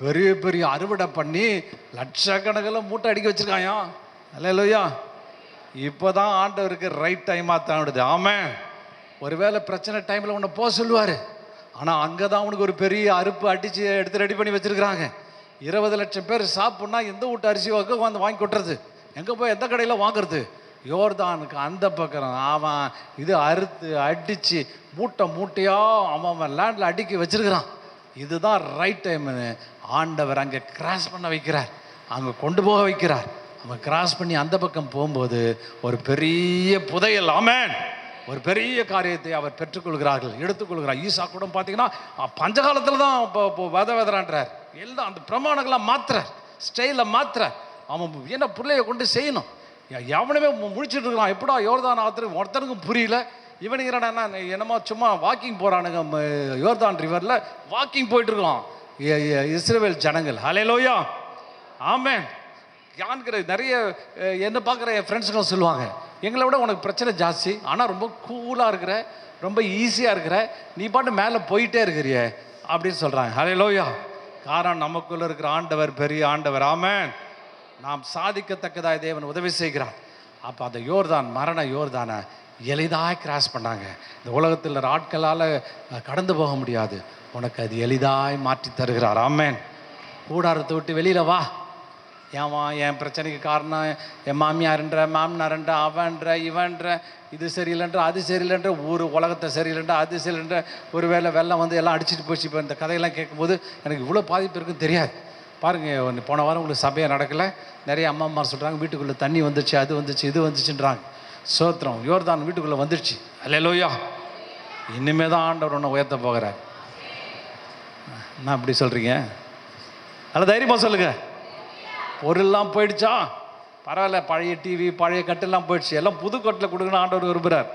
பெரிய பெரிய அறுவடை பண்ணி லட்சக்கணக்கில் மூட்டை அடிக்க வச்சுருக்காயா. அல்லேலூயா. இப்போ தான் ஆண்டவருக்கு ரைட் டைமாக தாண்டுது. ஆமாம். ஒருவேளை பிரச்சனை டைமில் உன்னை போக சொல்லுவார். ஆனால் அங்கே தான் அவனுக்கு ஒரு பெரிய அறுப்பு அடித்து எடுத்து ரெடி பண்ணி வச்சுருக்குறாங்க. 20 லட்சம் பேர் சாப்பிட்னா எந்த வீட்டு அரிசி வாங்கி கொட்டுறது, எங்கே போய் எந்த கடையில் வாங்குறது? யோர்தானுக்கு அந்த பக்கம் அவன் இது அறுத்து அடித்து மூட்டையாக அவன் லேண்டில் அடுக்கி வச்சிருக்கிறான். இதுதான் ரைட் டைம்னு ஆண்டவர் அங்கே கிராஸ் பண்ண வைக்கிறார், அங்கே கொண்டு போக வைக்கிறார். அவன் கிராஸ் பண்ணி அந்த பக்கம் போகும்போது ஒரு பெரிய புதையல், ஆமென், ஒரு பெரிய காரியத்தை அவர் பெற்றுக்கொள்கிறார்கள், எடுத்துக்கொள்கிறார். ஈசா கூட பார்த்தீங்கன்னா பஞ்சகாலத்தில் தான் இப்போ வெதறான்றார். எல்லாம் அந்த பிரமாணங்கள்லாம் மாத்துறார், ஸ்டைலை மாத்துறார். அவன் என்ன பிள்ளைய கொண்டு செய்யணும். எவனுமே முடிச்சுட்டு இருக்கான். எப்படா யோர்தான் ஆத்துக்கு ஒருத்தனுக்கும் புரியல. இவனுக்கு என்னமோ சும்மா வாக்கிங் போகிறானுங்க, யோர்தான் ரிவரில் வாக்கிங் போயிட்டு இருக்கான் இஸ்ரவேல் ஜனங்கள். ஹல்லேலூயா. ஆமென். யான்கிற நிறைய என்ன பார்க்குற என் ஃப்ரெண்ட்ஸுங்களும் சொல்லுவாங்க, எங்களை விட உனக்கு பிரச்சனை ஜாஸ்தி, ஆனால் ரொம்ப கூலாக இருக்கிற, ரொம்ப ஈஸியாக இருக்கிற, நீ பாட்டு மேலே போயிட்டே இருக்கிறிய அப்படின்னு சொல்கிறாங்க. ஹல்லேலூயா. காரணம் நமக்குள்ளே இருக்கிற ஆண்டவர் பெரிய ஆண்டவர். ஆமென். நாம் சாதிக்கத்தக்கதாக தேவன் உதவி செய்கிறார். அப்போ அந்த யோர்தான், மரண யோர்தானை எளிதாக கிராஸ் பண்ணாங்க. இந்த உலகத்தில் ஆட்களால் கடந்து போக முடியாது, உனக்கு அது எளிதாய் மாற்றி தருகிறார். ஆமென். கூடாரத்தை விட்டு வெளியில் வா. என் பிரச்சனைக்கு காரணம் என் மாமியார்ன்ற மாமனார்ன்ற அவன்ற இவன்ற, இது சரியில்லைன்ற அது சரியில்லைன்ற, ஊர் உலகத்தை சரியில்லைன்ற அது சரியில்லைன்ற, ஒரு வேளை வெள்ளம் வந்து எல்லாம் அடிச்சுட்டு போச்சு. இப்போ இந்த கதையெல்லாம் கேட்கும்போது எனக்கு இவ்வளோ பாதிப்பு இருக்குன்னு தெரியாது. பாருங்கள், போன வாரம் உங்களுக்கு சபையாக நடக்கலை, நிறைய அம்மாமார் சொல்கிறாங்க வீட்டுக்குள்ளே தண்ணி வந்துச்சு, அது வந்துச்சு, இது வந்துச்சுன்றாங்க. சோத்திரம், யோர்தான் வீட்டுக்குள்ளே வந்துடுச்சு. அல்லேலூயா. இனிமே தான் ஆண்டவர் ஒன்று உயர்த்த போகிறார். என்ன அப்படி சொல்கிறீங்க? நல்ல தைரியமாக சொல்லுங்கள். பொருள்லாம் போயிடுச்சா? பரவாயில்ல, பழைய டிவி பழைய கட்டெல்லாம் போயிடுச்சு, எல்லாம் புது கட்டில் கொடுக்கணும் ஆண்டவர் விரும்புகிறார்.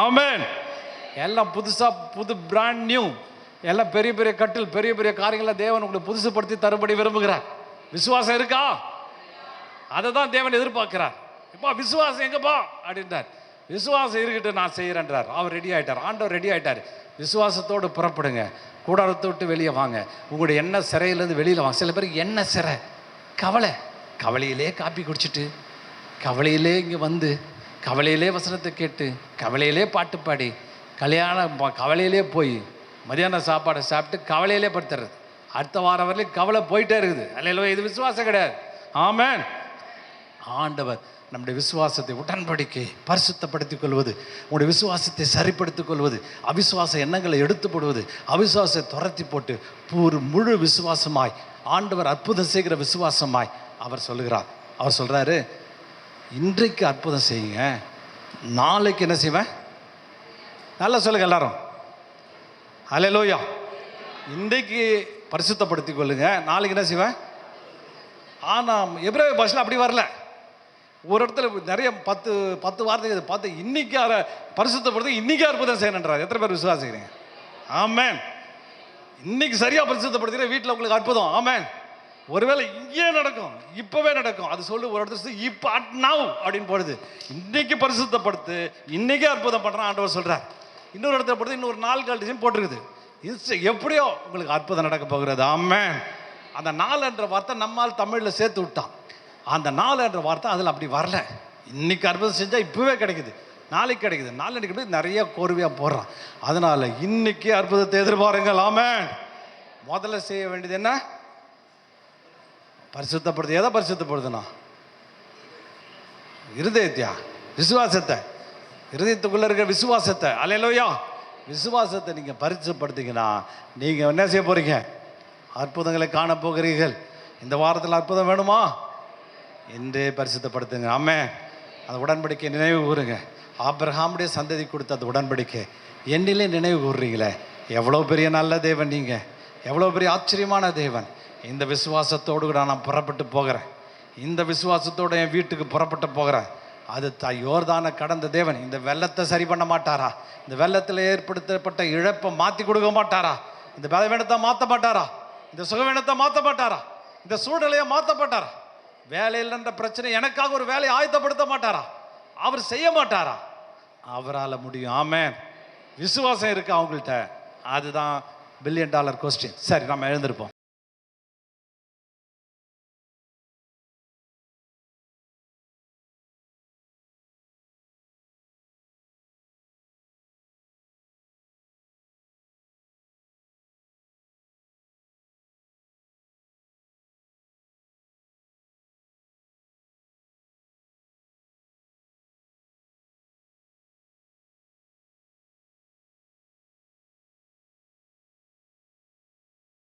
ஆமென். எல்லாம் புதுசாக, புது பிராண்ட் நியூ, எல்லாம் பெரிய பெரிய கட்டில், பெரிய பெரிய காரியங்களை தேவன் உங்களுக்கு புதுசுப்படுத்தி தரும்படி விரும்புகிறார். விசுவாசம் இருக்கா? அதை தான் தேவன் எதிர்பார்க்கிறார். இப்போ விசுவாசம் எங்கப்பா அப்படின்றார். விசுவாசம் இருக்கிட்டு நான் செய்கிறேன்றார். அவர் ரெடி ஆகிட்டார், ஆண்டவர் ரெடி ஆகிட்டார். விசுவாசத்தோடு புறப்படுங்க, கூடாரத்தை விட்டு வெளியே வாங்க, உங்களுடைய எண்ணெய் சிறையிலேருந்து வெளியில் வாங்க. சில பேருக்கு என்ன சிறை? கவலையிலே காப்பி குடிச்சிட்டு, கவலையிலே இங்கே வந்து, கவலையிலே வசனத்தை கேட்டு, கவலையிலே பாட்டு பாடி, கவலையிலே போய் மதியான சாப்பாடை சாப்பிட்டு கவலையிலே படுத்துறது. அடுத்த வாரம் வரையிலும் கவலை போயிட்டே இருக்குது. அல்லேலூயா. இது விசுவாசம் கிடையாது. ஆமென். ஆண்டவர் நம்முடைய விசுவாசத்தை உடன்படிக்கை பரிசுத்தப்படுத்திக் கொள்வது, உங்களுடைய விசுவாசத்தை சரிப்படுத்திக் கொள்வது, அவிசுவாச எண்ணங்களை எடுத்து போடுவது, அவிசுவாசத்தை துரத்தி போட்டு முழு விசுவாசமாய், ஆண்டவர் அற்புதம் செய்கிற விசுவாசமாய் அவர் சொல்லுகிறார். அவர் சொல்கிறாரு, இன்றைக்கு அற்புதம் செய்யுங்க, நாளைக்கு என்ன செய்வேன்? நல்லா சொல்லுங்க எல்லாரும். அல்லேலூயா. இன்றைக்கு பரிசுத்தப்படுத்திக் கொள்ளுங்க, நாளைக்கு என்ன செய்வேன்? ஆனால் எபிரேய பாஷையில் அப்படி வரல. ஒரு இடத்துல நிறைய 10 வார்த்தைகள் பார்த்து இன்னைக்கு பரிசுத்தப்படுத்தி இன்னைக்கு அற்புதம் செய்யணுன்றார். எத்தனை பேர் விசுவாசிக்கிறீங்க? ஆமென். இன்னைக்கு சரியா பரிசுத்தப்படுத்தினா வீட்டில் உங்களுக்கு அற்புதம். ஆமென். ஒருவேளை இங்கே நடக்கும், இப்பவே நடக்கும். அது சொல்லு ஒரு இடத்துல இப்போ நவ் அப்படின்னு போடுது. இன்னைக்கு பரிசுத்தப்படுத்து, இன்னைக்கே அற்புதம் பண்றான் ஆண்டவர் சொல்றார். இன்னொரு இடத்துல போடுறது, இன்னொரு 4 கால் போட்டிருக்குது. இது எப்படியோ உங்களுக்கு அற்புதம் நடக்க போகிறது. ஆமென். அந்த 4 என்ற வார்த்தை நம்மால் தமிழில் சேர்த்து விட்டான். அந்த 4 என்ற வார்த்தை அதில் அப்படி வரல. இன்னைக்கு அற்புதம் செஞ்சால் இப்போவே கிடைக்குது, நாளைக்கு கிடைக்குது, நாளைக்கு நிறைய கோர்வையாக போடுறான். அதனால இன்னைக்கு அற்புதத்தை எதிர்பாருங்கள். ஆமென். முதல்ல செய்ய வேண்டியது என்ன? பரிசுத்தப்படுது. எதை பரிசுத்தப்படுதுனா? இருதயத்தையா? விசுவாசத்தை, இருதயத்துக்குள்ள இருக்க விசுவாசத்தை. அல்லேலூயா. விசுவாசத்தை நீங்க பரிசுத்தப்படுத்திங்கன்னா நீங்க என்ன செய்ய போறீங்க? அற்புதங்களை காண போகிறீர்கள். இந்த வாரத்தில் அற்புதம் வேணுமா? இன்றே பரிசுத்தப்படுத்துங்க. ஆமென். அந்த உடன்படிக்கை நினைவு கூறுங்க. ஆபிரகாமுடைய சந்ததி கொடுத்த அந்த உடன்படிக்கை என்னிலே நினைவு கூறுறீங்களே. எவ்வளோ பெரிய நல்ல தேவன் நீங்கள், எவ்வளோ பெரிய ஆச்சரியமான தேவன். இந்த விசுவாசத்தோடு கூட நான் புறப்பட்டு போகிறேன், இந்த விசுவாசத்தோடு என் வீட்டுக்கு புறப்பட்டு போகிறேன். அது யோர்தானை கடந்த தேவன் இந்த வெள்ளத்தை சரி பண்ண மாட்டாரா? இந்த வெள்ளத்தில் ஏற்படுத்தப்பட்ட இழப்பை மாற்றி கொடுக்க மாட்டாரா? இந்த பலவீனத்தை மாற்ற மாட்டாரா? இந்த சுகவீனத்தை மாற்ற மாட்டாரா? இந்த சூழ்நிலையை மாற்ற மாட்டாரா? வேலை இல்லைன்ற பிரச்சனை எனக்காக ஒரு வேலையை ஆயத்தப்படுத்த மாட்டாரா? அவர் செய்ய மாட்டாரா? அவரால் முடியும். ஆமென். விசுவாசம் இருக்கு அவங்கள்ட்ட. அதுதான் $1 பில்லியன் கொஸ்டின். சரி, நம்ம எழுந்திருப்போம்.